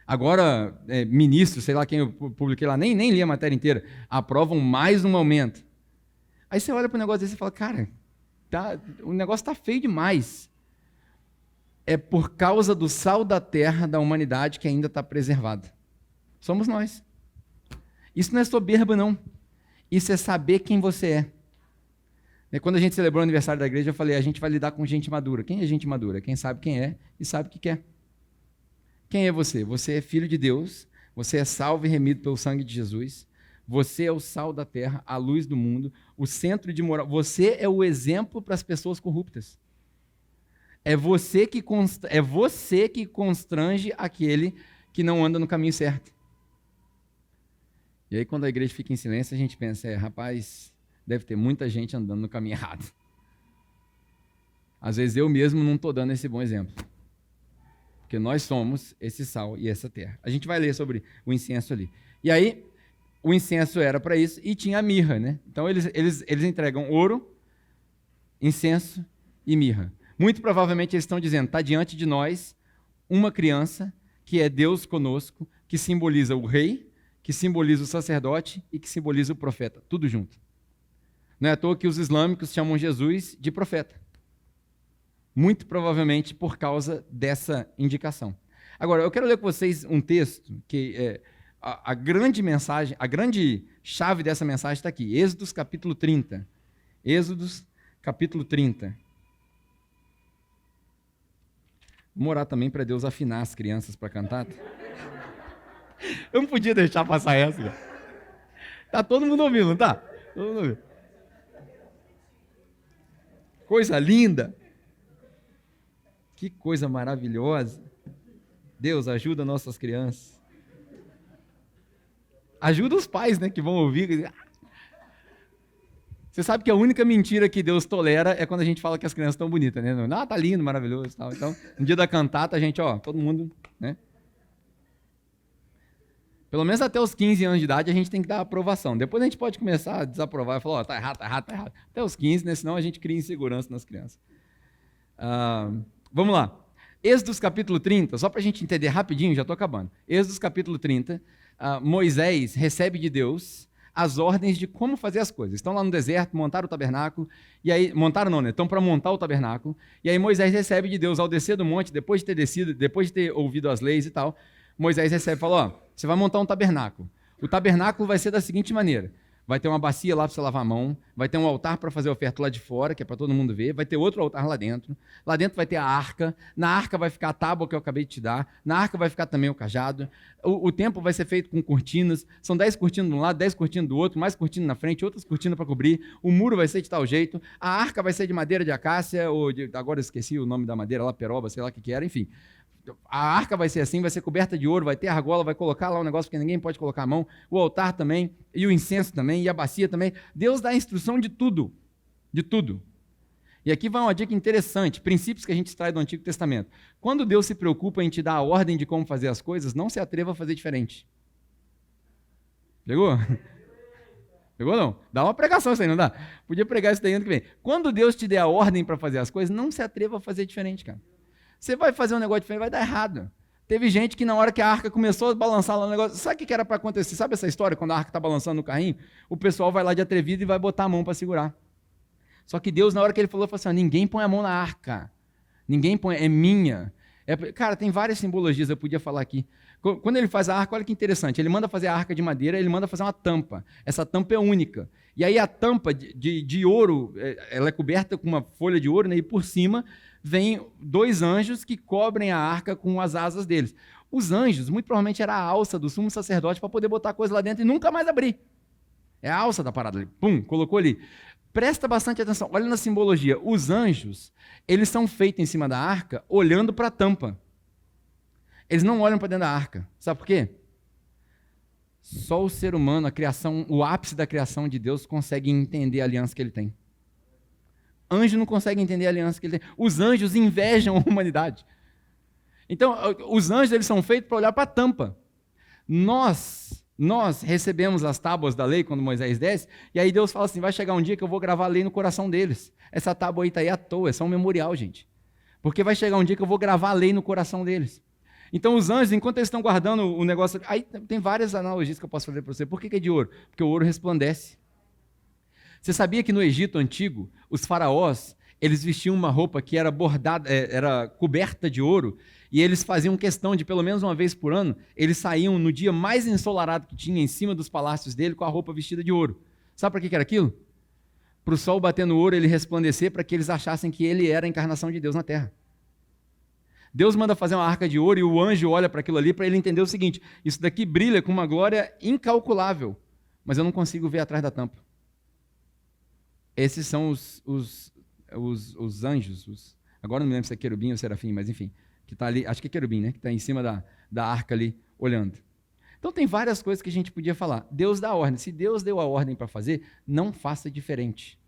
Agora, ministros, sei lá quem eu publiquei lá, nem li a matéria inteira, aprovam mais um aumento. Aí você olha para o negócio desse e fala, cara, o negócio está feio demais. É por causa do sal da terra da humanidade que ainda está preservado. Somos nós. Isso não é soberba, não. Isso é saber quem você é. Quando a gente celebrou o aniversário da igreja, eu falei, a gente vai lidar com gente madura. Quem é gente madura? Quem sabe quem é e sabe o que quer. Quem é você? Você é filho de Deus, você é salvo e remido pelo sangue de Jesus, você é o sal da terra, a luz do mundo, o centro de moral. Você é o exemplo para as pessoas corruptas. É você que constrange aquele que não anda no caminho certo. E aí, quando a igreja fica em silêncio, a gente pensa, rapaz, deve ter muita gente andando no caminho errado. Às vezes eu mesmo não estou dando esse bom exemplo. Porque nós somos esse sal e essa terra. A gente vai ler sobre o incenso ali. E aí, o incenso era para isso e tinha a mirra, né? Então, eles entregam ouro, incenso e mirra. Muito provavelmente eles estão dizendo, está diante de nós uma criança que é Deus conosco, que simboliza o rei, que simboliza o sacerdote e que simboliza o profeta, tudo junto. Não é à toa que os islâmicos chamam Jesus de profeta. Muito provavelmente por causa dessa indicação. Agora, eu quero ler com vocês um texto que a grande mensagem, a grande chave dessa mensagem está aqui, Êxodos capítulo 30. Êxodos capítulo 30. Vamos orar também para Deus afinar as crianças para cantar. Eu não podia deixar passar essa. Cara. Tá todo mundo ouvindo, não tá? Todo mundo ouvindo. Coisa linda. Que coisa maravilhosa. Deus, ajuda nossas crianças. Ajuda os pais, né, que vão ouvir. Você sabe que a única mentira que Deus tolera é quando a gente fala que as crianças estão bonitas, né? Ah, tá lindo, maravilhoso. Tal. Então, no dia da cantata, a gente, todo mundo, né? Pelo menos até os 15 anos de idade, a gente tem que dar aprovação. Depois a gente pode começar a desaprovar e falar, tá errado, tá errado, tá errado. Até os 15, né? Senão a gente cria insegurança nas crianças. Vamos lá. Êxodos capítulo 30, só para a gente entender rapidinho, já estou acabando. Êxodos capítulo 30, Moisés recebe de Deus as ordens de como fazer as coisas. Estão lá no deserto, montaram o tabernáculo, e aí, montaram não, né? Estão para montar o tabernáculo, e aí Moisés recebe de Deus ao descer do monte, depois de ter descido, depois de ter ouvido as leis e tal, Moisés recebe e fala, você vai montar um tabernáculo. O tabernáculo vai ser da seguinte maneira, vai ter uma bacia lá para você lavar a mão, vai ter um altar para fazer a oferta lá de fora, que é para todo mundo ver, vai ter outro altar lá dentro vai ter a arca, na arca vai ficar a tábua que eu acabei de te dar, na arca vai ficar também o cajado, o templo vai ser feito com cortinas, são 10 cortinas de um lado, 10 cortinas do outro, mais cortinas na frente, outras cortinas para cobrir, o muro vai ser de tal jeito, a arca vai ser de madeira de acácia, agora eu esqueci o nome da madeira lá, peroba, sei lá o que era, enfim. A arca vai ser assim, vai ser coberta de ouro, vai ter argola, vai colocar lá um negócio que ninguém pode colocar a mão, o altar também, e o incenso também, e a bacia também. Deus dá a instrução de tudo, de tudo. E aqui vai uma dica interessante, princípios que a gente extrai do Antigo Testamento. Quando Deus se preocupa em te dar a ordem de como fazer as coisas, não se atreva a fazer diferente. Pegou? Pegou não? Dá uma pregação isso aí, não dá? Podia pregar isso daí ano que vem. Quando Deus te der a ordem para fazer as coisas, não se atreva a fazer diferente, cara. Você vai fazer um negócio diferente, vai dar errado. Teve gente que na hora que a arca começou a balançar lá no negócio, sabe o que era para acontecer? Sabe essa história, quando a arca está balançando no carrinho? O pessoal vai lá de atrevido e vai botar a mão para segurar. Só que Deus, na hora que ele falou assim, ninguém põe a mão na arca. Ninguém põe, é minha. Cara, tem várias simbologias, eu podia falar aqui. Quando ele faz a arca, olha que interessante, ele manda fazer a arca de madeira, ele manda fazer uma tampa. Essa tampa é única. E aí a tampa de ouro, ela é coberta com uma folha de ouro, né? E por cima vem 2 anjos que cobrem a arca com as asas deles. Os anjos, muito provavelmente era a alça do sumo sacerdote para poder botar a coisa lá dentro e nunca mais abrir. É a alça da parada ali. Pum, colocou ali. Presta bastante atenção, olha na simbologia. Os anjos, eles são feitos em cima da arca olhando para a tampa. Eles não olham para dentro da arca. Sabe por quê? Só o ser humano, a criação, o ápice da criação de Deus consegue entender a aliança que ele tem. Anjo não consegue entender a aliança que ele tem. Os anjos invejam a humanidade. Então, os anjos eles são feitos para olhar para a tampa. Nós recebemos as tábuas da lei quando Moisés desce, e aí Deus fala assim, vai chegar um dia que eu vou gravar a lei no coração deles. Essa tábua aí está aí à toa, é só um memorial, gente. Porque vai chegar um dia que eu vou gravar a lei no coração deles. Então os anjos, enquanto eles estão guardando o negócio, aí tem várias analogias que eu posso fazer para você. Por que é de ouro? Porque o ouro resplandece. Você sabia que no Egito antigo, os faraós, eles vestiam uma roupa que era bordada, era coberta de ouro, e eles faziam questão de, pelo menos uma vez por ano, eles saíam no dia mais ensolarado que tinha, em cima dos palácios dele, com a roupa vestida de ouro. Sabe para que era aquilo? Para o sol bater no ouro, ele resplandecer, para que eles achassem que ele era a encarnação de Deus na terra. Deus manda fazer uma arca de ouro e o anjo olha para aquilo ali para ele entender o seguinte, isso daqui brilha com uma glória incalculável, mas eu não consigo ver atrás da tampa. Esses são os anjos, agora não me lembro se é querubim ou serafim, mas enfim, que está ali, acho que é querubim, né? Que está em cima da arca ali, olhando. Então tem várias coisas que a gente podia falar. Deus dá a ordem. Se Deus deu a ordem para fazer, não faça diferente.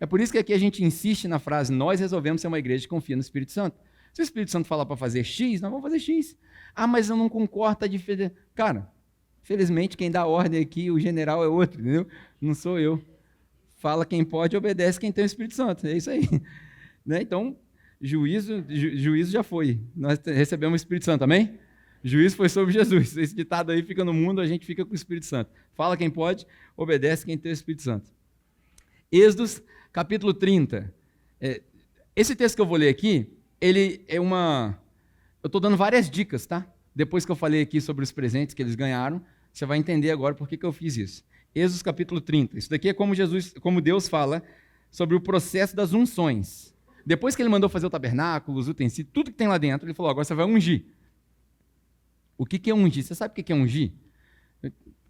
É por isso que aqui a gente insiste na frase, nós resolvemos ser uma igreja que confia no Espírito Santo. Se o Espírito Santo falar para fazer X, nós vamos fazer X. Ah, mas eu não concordo, está diferente. Cara, felizmente quem dá a ordem aqui, o general é outro, entendeu? Não sou eu. Fala quem pode, obedece quem tem o Espírito Santo. É isso aí. Né? Então, juízo já foi. Nós recebemos o Espírito Santo, amém? Juízo foi sobre Jesus. Esse ditado aí fica no mundo, a gente fica com o Espírito Santo. Fala quem pode, obedece quem tem o Espírito Santo. Êxodos, capítulo 30. Esse texto que eu vou ler aqui, ele é uma... Eu estou dando várias dicas, tá? Depois que eu falei aqui sobre os presentes que eles ganharam, você vai entender agora por que eu fiz isso. Êxodo capítulo 30. Isso daqui é como Deus fala sobre o processo das unções. Depois que ele mandou fazer o tabernáculo, os utensílios, tudo que tem lá dentro, ele falou, agora você vai ungir. O que é ungir? Você sabe o que é ungir?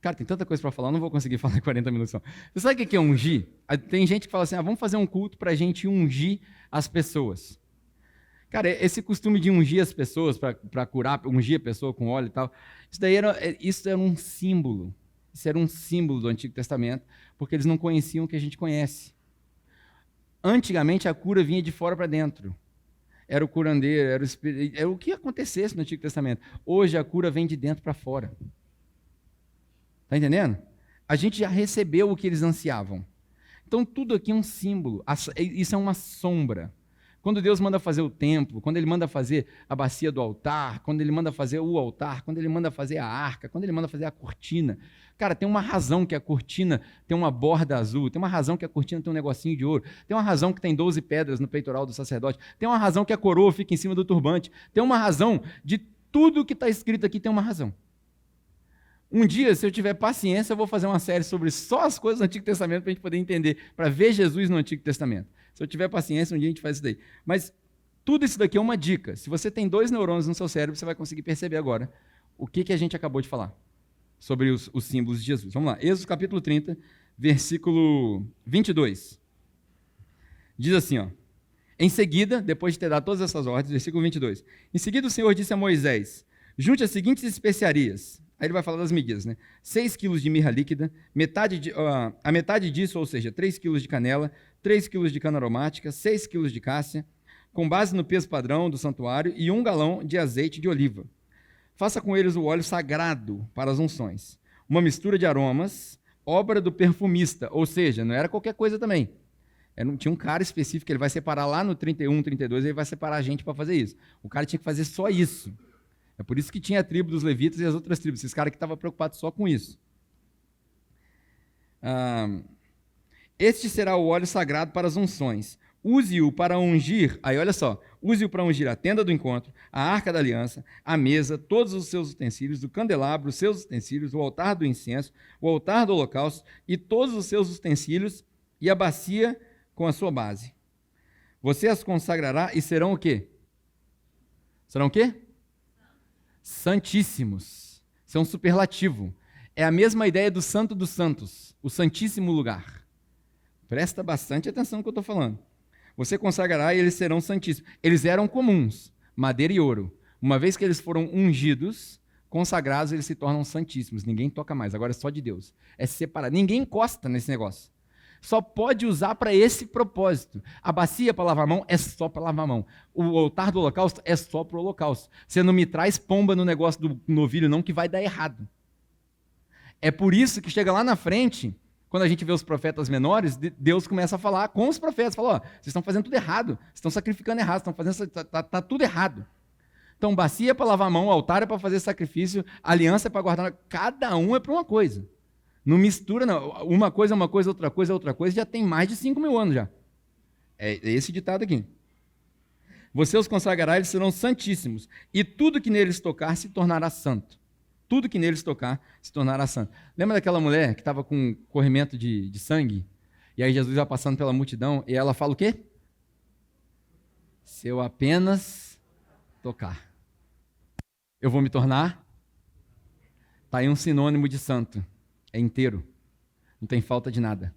Cara, tem tanta coisa para falar, eu não vou conseguir falar em 40 minutos só. Você sabe o que é ungir? Tem gente que fala assim, vamos fazer um culto para a gente ungir as pessoas. Cara, esse costume de ungir as pessoas, para curar, ungir a pessoa com óleo e tal, isso era um símbolo. Isso era um símbolo do Antigo Testamento, porque eles não conheciam o que a gente conhece. Antigamente, a cura vinha de fora para dentro. Era o curandeiro, era o que acontecesse no Antigo Testamento. Hoje, a cura vem de dentro para fora. Está entendendo? A gente já recebeu o que eles ansiavam. Então, tudo aqui é um símbolo. Isso é uma sombra. Quando Deus manda fazer o templo, quando Ele manda fazer a bacia do altar, quando Ele manda fazer o altar, quando Ele manda fazer a arca, quando Ele manda fazer a cortina. Cara, tem uma razão que a cortina tem uma borda azul, tem uma razão que a cortina tem um negocinho de ouro, tem uma razão que tem 12 pedras no peitoral do sacerdote, tem uma razão que a coroa fica em cima do turbante, tem uma razão de tudo que está escrito aqui tem uma razão. Um dia, se eu tiver paciência, eu vou fazer uma série sobre só as coisas do Antigo Testamento para a gente poder entender, para ver Jesus no Antigo Testamento. Se eu tiver paciência, um dia a gente faz isso daí. Mas tudo isso daqui é uma dica. Se você tem 2 neurônios no seu cérebro, você vai conseguir perceber agora o que a gente acabou de falar sobre os símbolos de Jesus. Vamos lá, Êxodo capítulo 30, versículo 22. Diz assim, ó. Em seguida, depois de ter dado todas essas ordens, versículo 22. Em seguida o Senhor disse a Moisés, junte as seguintes especiarias. Aí ele vai falar das medidas, né? 6 quilos de mirra líquida, a metade disso, ou seja, 3 quilos de canela, 3 quilos de cana aromática, 6 quilos de cássia, com base no peso padrão do santuário, e 1 galão de azeite de oliva. Faça com eles o óleo sagrado para as unções. Uma mistura de aromas, obra do perfumista, ou seja, não era qualquer coisa também. Tinha um cara específico que ele vai separar lá no 31, 32, ele vai separar a gente para fazer isso. O cara tinha que fazer só isso. É por isso que tinha a tribo dos levitas e as outras tribos, esses caras que estavam preocupados só com isso. Este será o óleo sagrado para as unções. use-o para ungir, aí olha só, use-o para ungir a tenda do encontro, a arca da aliança, a mesa, todos os seus utensílios, o candelabro, os seus utensílios, o altar do incenso, o altar do holocausto e todos os seus utensílios e a bacia com a sua base. Você as consagrará e serão o quê? Serão o quê? Santíssimos. Isso é um superlativo. É a mesma ideia do Santo dos Santos, o Santíssimo Lugar. Presta bastante atenção no que eu estou falando. Você consagrará e eles serão santíssimos. Eles eram comuns, madeira e ouro. Uma vez que eles foram ungidos, consagrados, eles se tornam santíssimos. Ninguém toca mais, agora é só de Deus. É separado. Ninguém encosta nesse negócio. Só pode usar para esse propósito. A bacia para lavar a mão é só para lavar a mão. O altar do holocausto é só para o holocausto. Você não me traz pomba no negócio do novilho não, que vai dar errado. É por isso que chega lá na frente, quando a gente vê os profetas menores, Deus começa a falar com os profetas. Fala, ó, vocês estão fazendo tudo errado. Vocês estão sacrificando errado. Estão fazendo, tá tudo errado. Então, bacia é para lavar a mão, altar é para fazer sacrifício, aliança é para guardar. Cada um é para uma coisa. Não mistura, não. Uma coisa é uma coisa, outra coisa é outra coisa. Já tem mais de 5.000 anos já. É esse ditado aqui. Você os consagrará, eles serão santíssimos. E tudo que neles tocar se tornará santo. Tudo que neles tocar se tornará santo. Lembra daquela mulher que estava com corrimento de sangue? E aí Jesus vai passando pela multidão e ela fala o quê? Se eu apenas tocar, eu vou me tornar? Está aí um sinônimo de santo. É inteiro. Não tem falta de nada.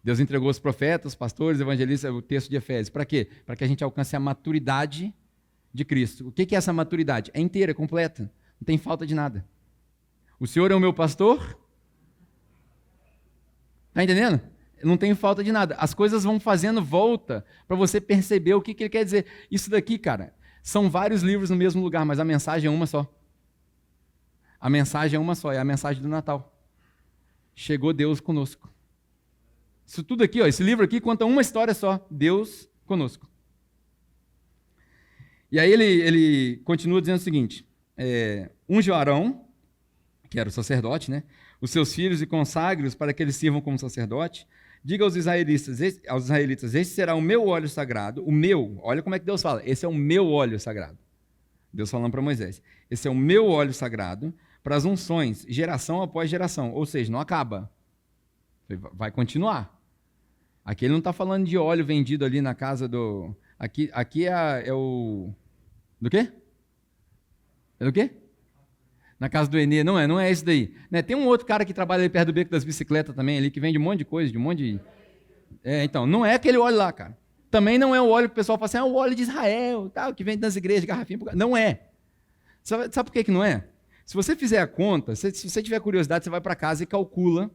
Deus entregou os profetas, os pastores, evangelistas, o texto de Efésios. Para quê? Para que a gente alcance a maturidade de Cristo. O que é essa maturidade? É inteira, é completa. Não tem falta de nada. O Senhor é o meu pastor? Está entendendo? Não tem falta de nada. As coisas vão fazendo volta para você perceber o que ele quer dizer. Isso daqui, cara, são vários livros no mesmo lugar, mas a mensagem é uma só. A mensagem é uma só, é a mensagem do Natal. Chegou Deus conosco. Isso tudo aqui, ó, esse livro aqui conta uma história só. Deus conosco. E aí ele continua dizendo o seguinte. Unge o Arão, que era o sacerdote, né? Os seus filhos e consagre-os para que eles sirvam como sacerdote. Diga aos israelitas, esse será o meu óleo sagrado, o meu, olha como é que Deus fala, esse é o meu óleo sagrado. Deus falando para Moisés, esse é o meu óleo sagrado para as unções, geração após geração, ou seja, não acaba, vai continuar. Aqui ele não está falando de óleo vendido ali na casa do... Aqui é o... Do quê? É do quê? Na casa do Enê. Não é esse daí. Né? Tem um outro cara que trabalha ali perto do beco das bicicletas também, ali, que vende um monte de coisa, de um monte de... Então, não é aquele óleo lá, cara. Também não é o óleo que o pessoal fala assim, o óleo de Israel, tal, que vende nas igrejas, garrafinha. Não é. Sabe por que não é? Se você fizer a conta, se você tiver curiosidade, você vai para casa e calcula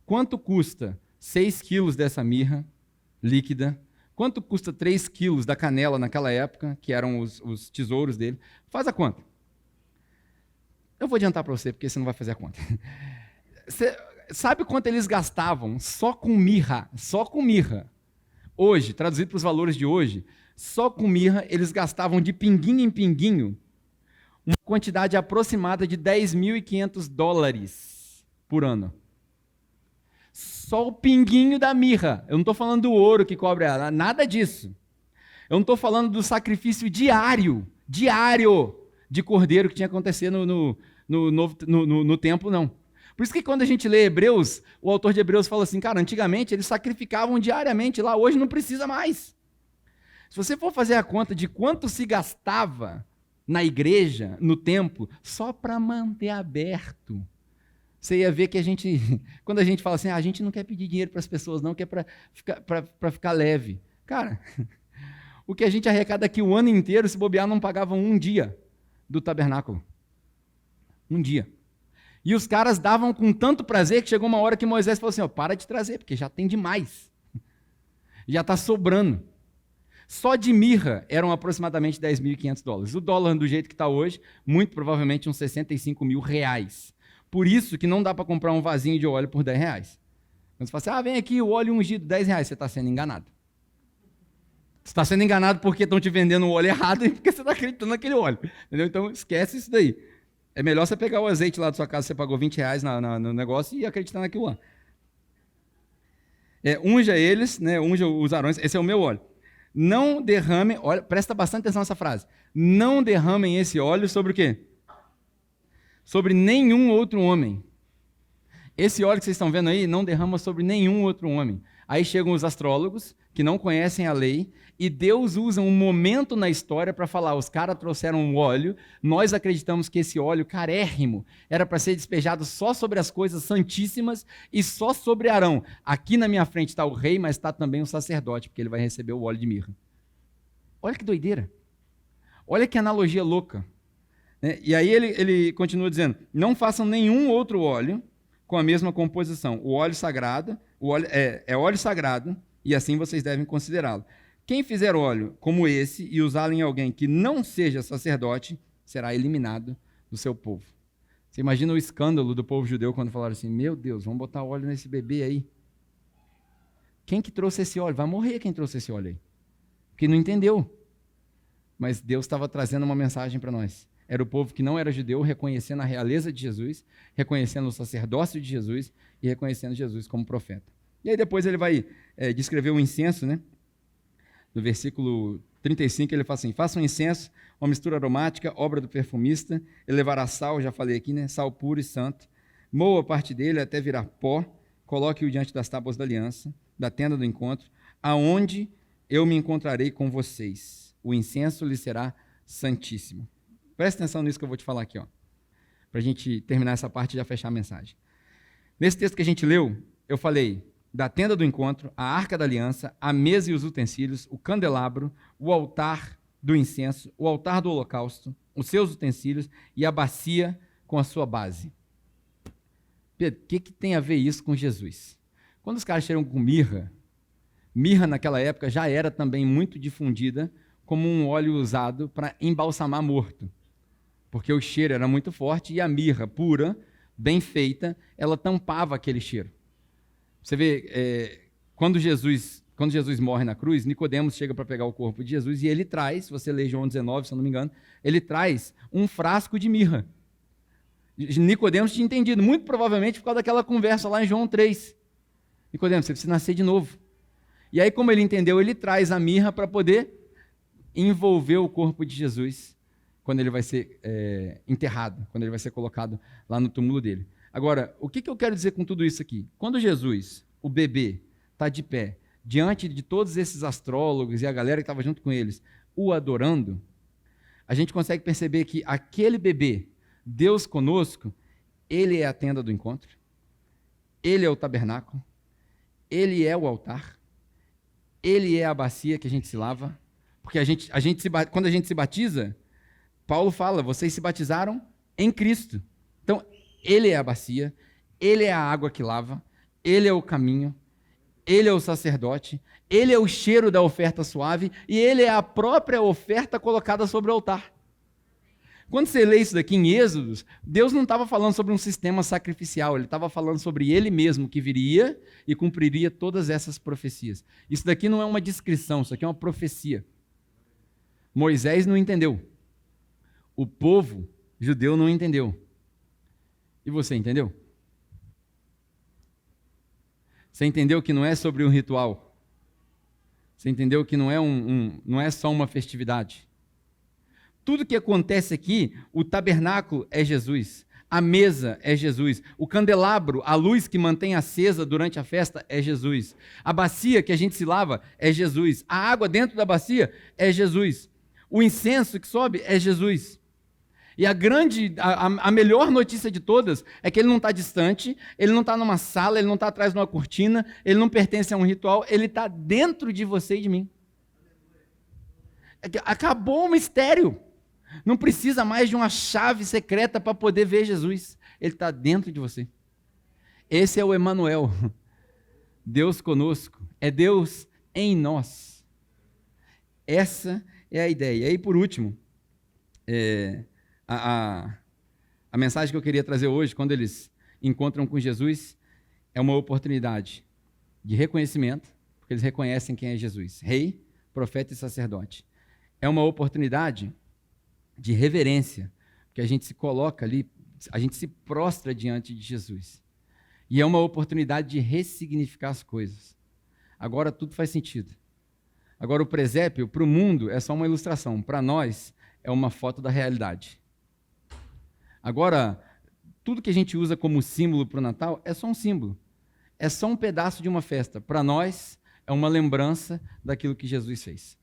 quanto custa 6 quilos dessa mirra líquida, quanto custa 3 quilos da canela naquela época, que eram os tesouros dele. Faz a conta. Eu vou adiantar para você, porque você não vai fazer a conta. Você sabe quanto eles gastavam só com mirra? Só com mirra. Hoje, traduzido para os valores de hoje, só com mirra eles gastavam de pinguinho em pinguinho uma quantidade aproximada de $10.500 por ano. Só o pinguinho da mirra. Eu não estou falando do ouro que cobre ela, nada disso. Eu não estou falando do sacrifício diário de cordeiro que tinha que acontecer no templo, não. Por isso que quando a gente lê Hebreus, o autor de Hebreus fala assim, cara, antigamente eles sacrificavam diariamente lá, hoje não precisa mais. Se você for fazer a conta de quanto se gastava na igreja, no templo, só para manter aberto, você ia ver que quando a gente fala assim, a gente não quer pedir dinheiro para as pessoas não, que é para ficar leve. Cara, o que a gente arrecada aqui o ano inteiro, se bobear, não pagavam um dia do tabernáculo. Um dia. E os caras davam com tanto prazer que chegou uma hora que Moisés falou assim, para de trazer, porque já tem demais. Já está sobrando. Só de mirra eram aproximadamente $10.500. O dólar, do jeito que está hoje, muito provavelmente uns R$65.000. Por isso que não dá para comprar um vasinho de óleo por R$10. Quando você fala assim, vem aqui o óleo ungido, R$10, você está sendo enganado. Você está sendo enganado porque estão te vendendo o óleo errado e porque você está acreditando naquele óleo. Entendeu? Então esquece isso daí. É melhor você pegar o azeite lá da sua casa, você pagou R$20 no negócio e acreditar naquilo lá. unja eles, né, unja os Arões, esse é o meu óleo. Não derramem, olha, presta bastante atenção nessa frase. Não derramem esse óleo sobre o quê? Sobre nenhum outro homem. Esse óleo que vocês estão vendo aí não derrama sobre nenhum outro homem. Aí chegam os astrólogos, que não conhecem a lei, e Deus usa um momento na história para falar, os caras trouxeram um óleo, nós acreditamos que esse óleo carérrimo era para ser despejado só sobre as coisas santíssimas e só sobre Arão. Aqui na minha frente está o rei, mas está também o sacerdote, porque ele vai receber o óleo de mirra. Olha que doideira. Olha que analogia louca. E aí ele continua dizendo, não façam nenhum outro óleo com a mesma composição. O óleo sagrado, é óleo sagrado, e assim vocês devem considerá-lo. Quem fizer óleo como esse e usá-lo em alguém que não seja sacerdote, será eliminado do seu povo. Você imagina o escândalo do povo judeu quando falaram assim, meu Deus, vamos botar óleo nesse bebê aí. Quem que trouxe esse óleo? Vai morrer quem trouxe esse óleo aí. Porque não entendeu. Mas Deus estava trazendo uma mensagem para nós. Era o povo que não era judeu, reconhecendo a realeza de Jesus, reconhecendo o sacerdócio de Jesus e reconhecendo Jesus como profeta. E aí depois ele vai descrever o incenso, né? No versículo 35 ele fala assim, faça um incenso, uma mistura aromática, obra do perfumista, ele levará sal, já falei aqui, né? Sal puro e santo, moa parte dele até virar pó, coloque-o diante das tábuas da aliança, da tenda do encontro, aonde eu me encontrarei com vocês. O incenso lhe será santíssimo. Presta atenção nisso que eu vou te falar aqui, para a gente terminar essa parte e já fechar a mensagem. Nesse texto que a gente leu, eu falei da tenda do encontro, a arca da aliança, a mesa e os utensílios, o candelabro, o altar do incenso, o altar do holocausto, os seus utensílios e a bacia com a sua base. Pedro, o que tem a ver isso com Jesus? Quando os caras chegam com mirra naquela época já era também muito difundida como um óleo usado para embalsamar morto, porque o cheiro era muito forte e a mirra pura, bem feita, ela tampava aquele cheiro. Você vê, quando Jesus morre na cruz, Nicodemos chega para pegar o corpo de Jesus e ele traz, se você lê João 19, se eu não me engano, ele traz um frasco de mirra. Nicodemos tinha entendido, muito provavelmente por causa daquela conversa lá em João 3. Nicodemos, você precisa nascer de novo. E aí, como ele entendeu, ele traz a mirra para poder envolver o corpo de Jesus quando ele vai ser enterrado, quando ele vai ser colocado lá no túmulo dele. Agora, o que eu quero dizer com tudo isso aqui? Quando Jesus, o bebê, está de pé, diante de todos esses astrólogos e a galera que estava junto com eles, o adorando, a gente consegue perceber que aquele bebê, Deus conosco, ele é a tenda do encontro, ele é o tabernáculo, ele é o altar, ele é a bacia que a gente se lava, porque quando a gente se batiza, Paulo fala, vocês se batizaram em Cristo. Então, ele é a bacia, ele é a água que lava, ele é o caminho, ele é o sacerdote, ele é o cheiro da oferta suave e ele é a própria oferta colocada sobre o altar. Quando você lê isso daqui em Êxodos, Deus não estava falando sobre um sistema sacrificial, ele estava falando sobre ele mesmo que viria e cumpriria todas essas profecias. Isso daqui não é uma descrição, isso aqui é uma profecia. Moisés não entendeu. O povo judeu não entendeu. E você entendeu? Você entendeu que não é sobre um ritual? Você entendeu que não é só uma festividade? Tudo que acontece aqui, o tabernáculo é Jesus, a mesa é Jesus, o candelabro, a luz que mantém acesa durante a festa é Jesus, a bacia que a gente se lava é Jesus, a água dentro da bacia é Jesus, o incenso que sobe é Jesus. E a melhor notícia de todas é que ele não está distante, ele não está numa sala, ele não está atrás de uma cortina, ele não pertence a um ritual, ele está dentro de você e de mim. Acabou o mistério. Não precisa mais de uma chave secreta para poder ver Jesus. Ele está dentro de você. Esse é o Emanuel. Deus conosco. É Deus em nós. Essa é a ideia. E aí, por último, a mensagem que eu queria trazer hoje, quando eles encontram com Jesus, é uma oportunidade de reconhecimento, porque eles reconhecem quem é Jesus. Rei, profeta e sacerdote. É uma oportunidade de reverência, porque a gente se coloca ali, a gente se prostra diante de Jesus. E é uma oportunidade de ressignificar as coisas. Agora tudo faz sentido. Agora o presépio, para o mundo, é só uma ilustração. Para nós, é uma foto da realidade. Agora, tudo que a gente usa como símbolo para o Natal é só um símbolo. É só um pedaço de uma festa. Para nós, é uma lembrança daquilo que Jesus fez.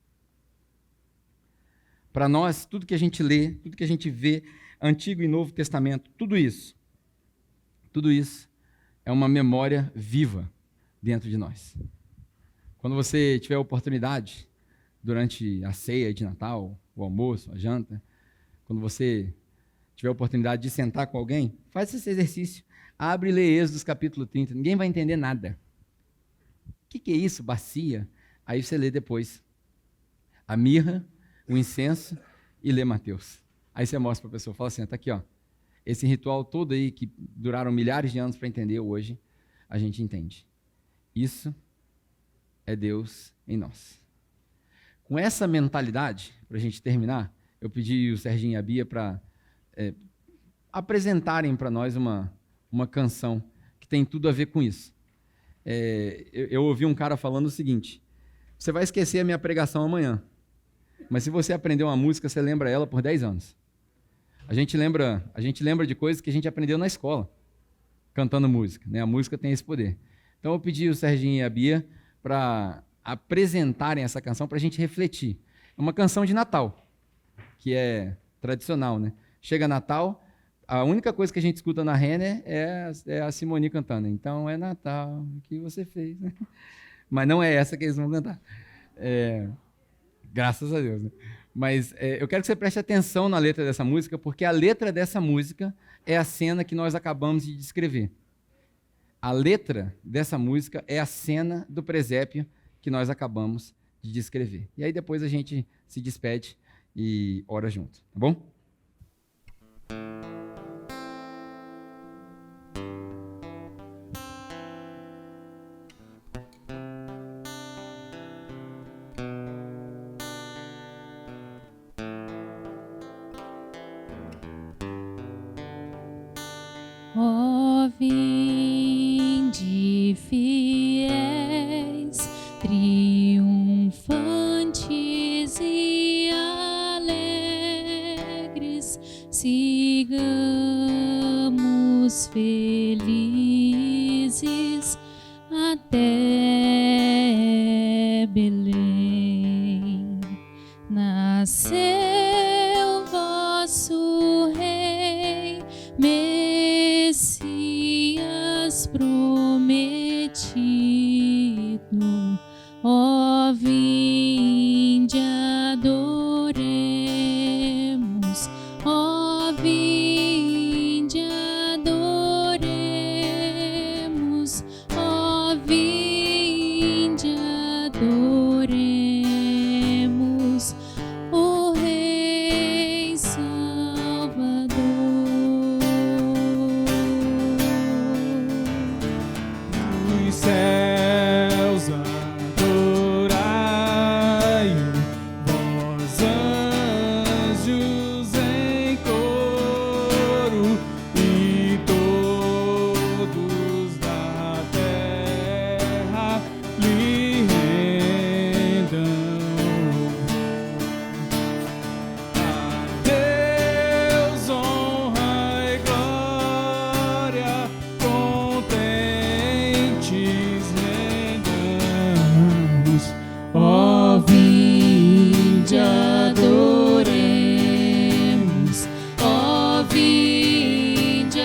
Para nós, tudo que a gente lê, tudo que a gente vê, Antigo e Novo Testamento, tudo isso é uma memória viva dentro de nós. Quando você tiver a oportunidade, durante a ceia de Natal, o almoço, a janta, quando você tiver a oportunidade de sentar com alguém, faz esse exercício. Abre e lê Êxodo capítulo 30. Ninguém vai entender nada. O que é isso, bacia? Aí você lê depois a mirra, o incenso e lê Mateus. Aí você mostra para a pessoa, fala assim, está aqui, ó, esse ritual todo aí que duraram milhares de anos para entender, hoje a gente entende. Isso é Deus em nós. Com essa mentalidade, para a gente terminar, eu pedi o Serginho e a Bia para apresentarem para nós uma canção que tem tudo a ver com isso. Eu ouvi um cara falando o seguinte, você vai esquecer a minha pregação amanhã, mas se você aprender uma música, você lembra ela por 10 anos. A gente lembra de coisas que a gente aprendeu na escola, cantando música, né? A música tem esse poder. Então eu pedi o Serginho e a Bia para apresentarem essa canção para a gente refletir. É uma canção de Natal, que é tradicional, né? Chega Natal, a única coisa que a gente escuta na Renner é a Simone cantando. Então é Natal, o que você fez, né? Mas não é essa que eles vão cantar. Graças a Deus, né? Mas eu quero que você preste atenção na letra dessa música, porque a letra dessa música é a cena que nós acabamos de descrever. A letra dessa música é a cena do presépio que nós acabamos de descrever. E aí depois a gente se despede e ora junto, tá bom? Ó, vinde fiéis, triunfantes e alegres, sigamos felizes até Belém. Nasceu vosso Rei, Messias prometido. Ó, vinde adoremos, ó, vinde adoremos, ó, vinde adoremos o Rei Salvador. Os céus adorai-o, vós anjos em coro, e todos da terra lhe rendam. A Deus honra e glória, contentes rendamos. Ó, vinde adoremos, ó, vinde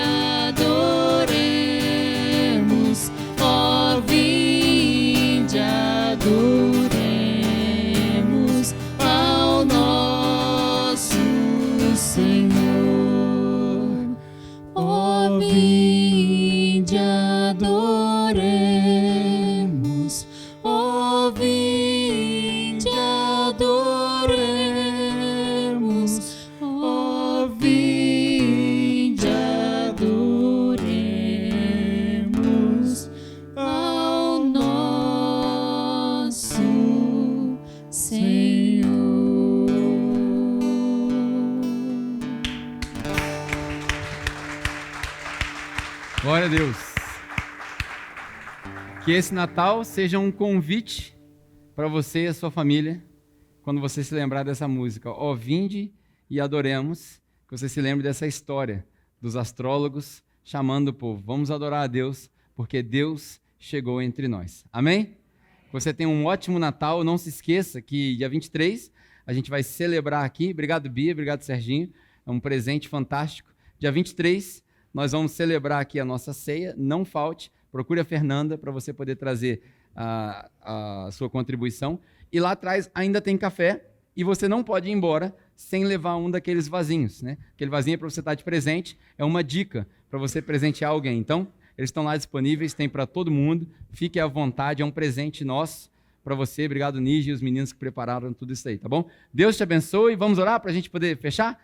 adoremos, ó, vinde adoremos ao nosso Senhor. Ó, vinde adoremos, ó, vinde adoremos, ó, vinde adoremos ao nosso Senhor. Glória a Deus. Que esse Natal seja um convite para você e a sua família, quando você se lembrar dessa música, ó, vinde e adoremos, que você se lembre dessa história dos astrólogos chamando o povo, vamos adorar a Deus, porque Deus chegou entre nós. Amém? Você tenha um ótimo Natal, não se esqueça que dia 23 a gente vai celebrar aqui, obrigado Bia, obrigado Serginho, é um presente fantástico. Dia 23 nós vamos celebrar aqui a nossa ceia, não falte, procure a Fernanda para você poder trazer a sua contribuição. E lá atrás ainda tem café e você não pode ir embora sem levar um daqueles vasinhos, né? Aquele vasinho é para você estar de presente, é uma dica para você presentear alguém. Então, eles estão lá disponíveis, tem para todo mundo, fique à vontade, é um presente nosso para você. Obrigado, Nígia, e os meninos que prepararam tudo isso aí, tá bom? Deus te abençoe, vamos orar para a gente poder fechar?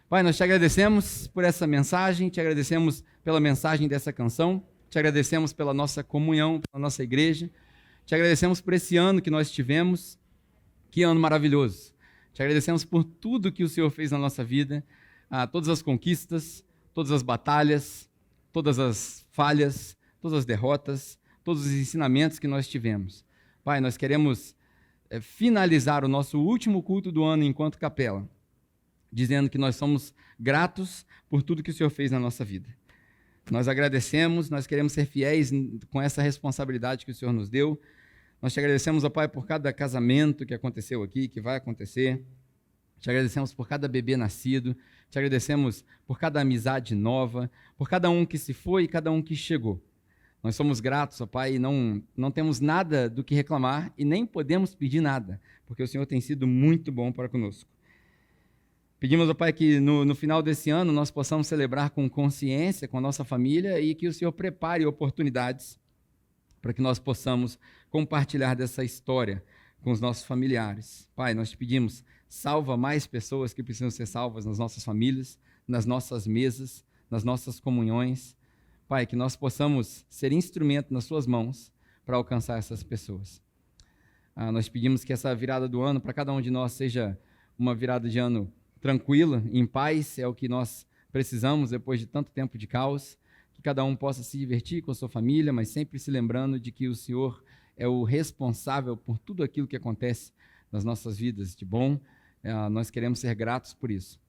Pai, nós te agradecemos por essa mensagem, te agradecemos pela mensagem dessa canção, te agradecemos pela nossa comunhão, pela nossa igreja, te agradecemos por esse ano que nós tivemos, que ano maravilhoso. Te agradecemos por tudo que o Senhor fez na nossa vida, todas as conquistas, todas as batalhas, todas as falhas, todas as derrotas, todos os ensinamentos que nós tivemos. Pai, nós queremos finalizar o nosso último culto do ano enquanto capela, dizendo que nós somos gratos por tudo que o Senhor fez na nossa vida. Nós agradecemos, nós queremos ser fiéis com essa responsabilidade que o Senhor nos deu. Nós te agradecemos, ó Pai, por cada casamento que aconteceu aqui, que vai acontecer. Te agradecemos por cada bebê nascido. Te agradecemos por cada amizade nova, por cada um que se foi e cada um que chegou. Nós somos gratos, ó Pai, e não temos nada do que reclamar e nem podemos pedir nada, porque o Senhor tem sido muito bom para conosco. Pedimos, ó Pai, que no final desse ano nós possamos celebrar com consciência, com a nossa família, e que o Senhor prepare oportunidades para que nós possamos compartilhar dessa história com os nossos familiares. Pai, nós te pedimos, salva mais pessoas que precisam ser salvas nas nossas famílias, nas nossas mesas, nas nossas comunhões. Pai, que nós possamos ser instrumento nas suas mãos para alcançar essas pessoas. Nós pedimos que essa virada do ano, para cada um de nós, seja uma virada de ano tranquila, em paz, é o que nós precisamos depois de tanto tempo de caos, que cada um possa se divertir com a sua família, mas sempre se lembrando de que o Senhor é o responsável por tudo aquilo que acontece nas nossas vidas de bom. Nós queremos ser gratos por isso.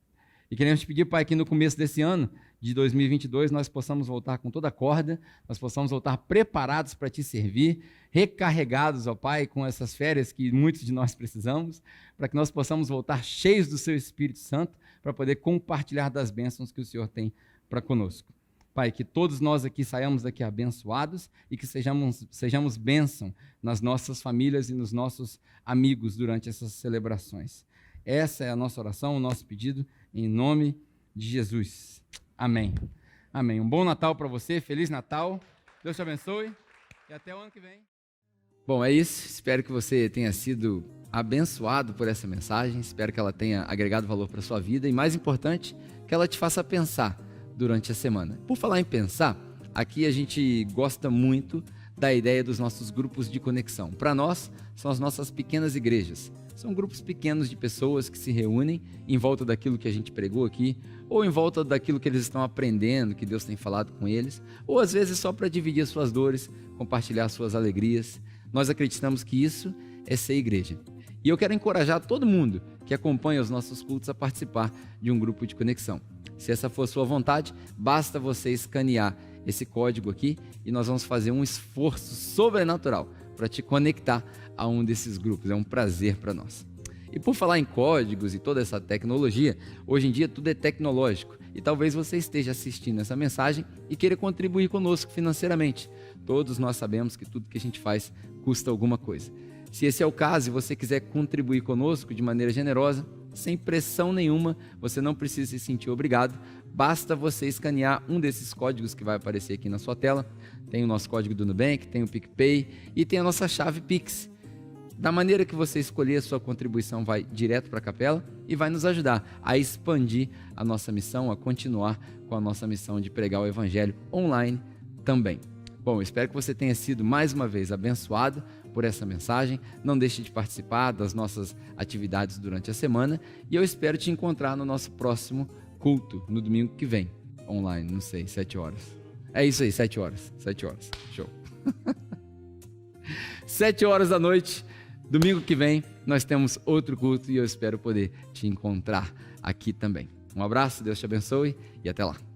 E queremos te pedir, Pai, que no começo desse ano, de 2022, nós possamos voltar com toda a corda, nós possamos voltar preparados para te servir, recarregados, ó Pai, com essas férias que muitos de nós precisamos, para que nós possamos voltar cheios do Seu Espírito Santo, para poder compartilhar das bênçãos que o Senhor tem para conosco. Pai, que todos nós aqui saiamos daqui abençoados e que sejamos bênção nas nossas famílias e nos nossos amigos durante essas celebrações. Essa é a nossa oração, o nosso pedido, em nome de Jesus. Amém. Amém. Um bom Natal para você, Feliz Natal, Deus te abençoe e até o ano que vem. Bom, é isso. Espero que você tenha sido abençoado por essa mensagem, espero que ela tenha agregado valor para a sua vida e, mais importante, que ela te faça pensar durante a semana. Por falar em pensar, aqui a gente gosta muito da ideia dos nossos grupos de conexão. Para nós, são as nossas pequenas igrejas. São grupos pequenos de pessoas que se reúnem em volta daquilo que a gente pregou aqui, ou em volta daquilo que eles estão aprendendo, que Deus tem falado com eles, ou às vezes só para dividir as suas dores, compartilhar as suas alegrias. Nós acreditamos que isso é ser igreja. E eu quero encorajar todo mundo que acompanha os nossos cultos a participar de um grupo de conexão. Se essa for a sua vontade, basta você escanear esse código aqui e nós vamos fazer um esforço sobrenatural para te conectar a um desses grupos. É um prazer para nós. E por falar em códigos e toda essa tecnologia, hoje em dia tudo é tecnológico e talvez você esteja assistindo essa mensagem e queira contribuir conosco financeiramente. Todos nós sabemos que tudo que a gente faz custa alguma coisa. Se esse é o caso e você quiser contribuir conosco de maneira generosa, sem pressão nenhuma, você não precisa se sentir obrigado, basta você escanear um desses códigos que vai aparecer aqui na sua tela. Tem o nosso código do Nubank, tem o PicPay e tem a nossa chave Pix. Da maneira que você escolher, a sua contribuição vai direto para a capela e vai nos ajudar a expandir a nossa missão, a continuar com a nossa missão de pregar o Evangelho online também. Bom, eu espero que você tenha sido mais uma vez abençoado por essa mensagem. Não deixe de participar das nossas atividades durante a semana e eu espero te encontrar no nosso próximo culto, no domingo que vem, online, não sei, 7 horas. É isso aí, 7 horas, 7 horas, show. 7 horas da noite, domingo que vem, nós temos outro culto e eu espero poder te encontrar aqui também. Um abraço, Deus te abençoe e até lá.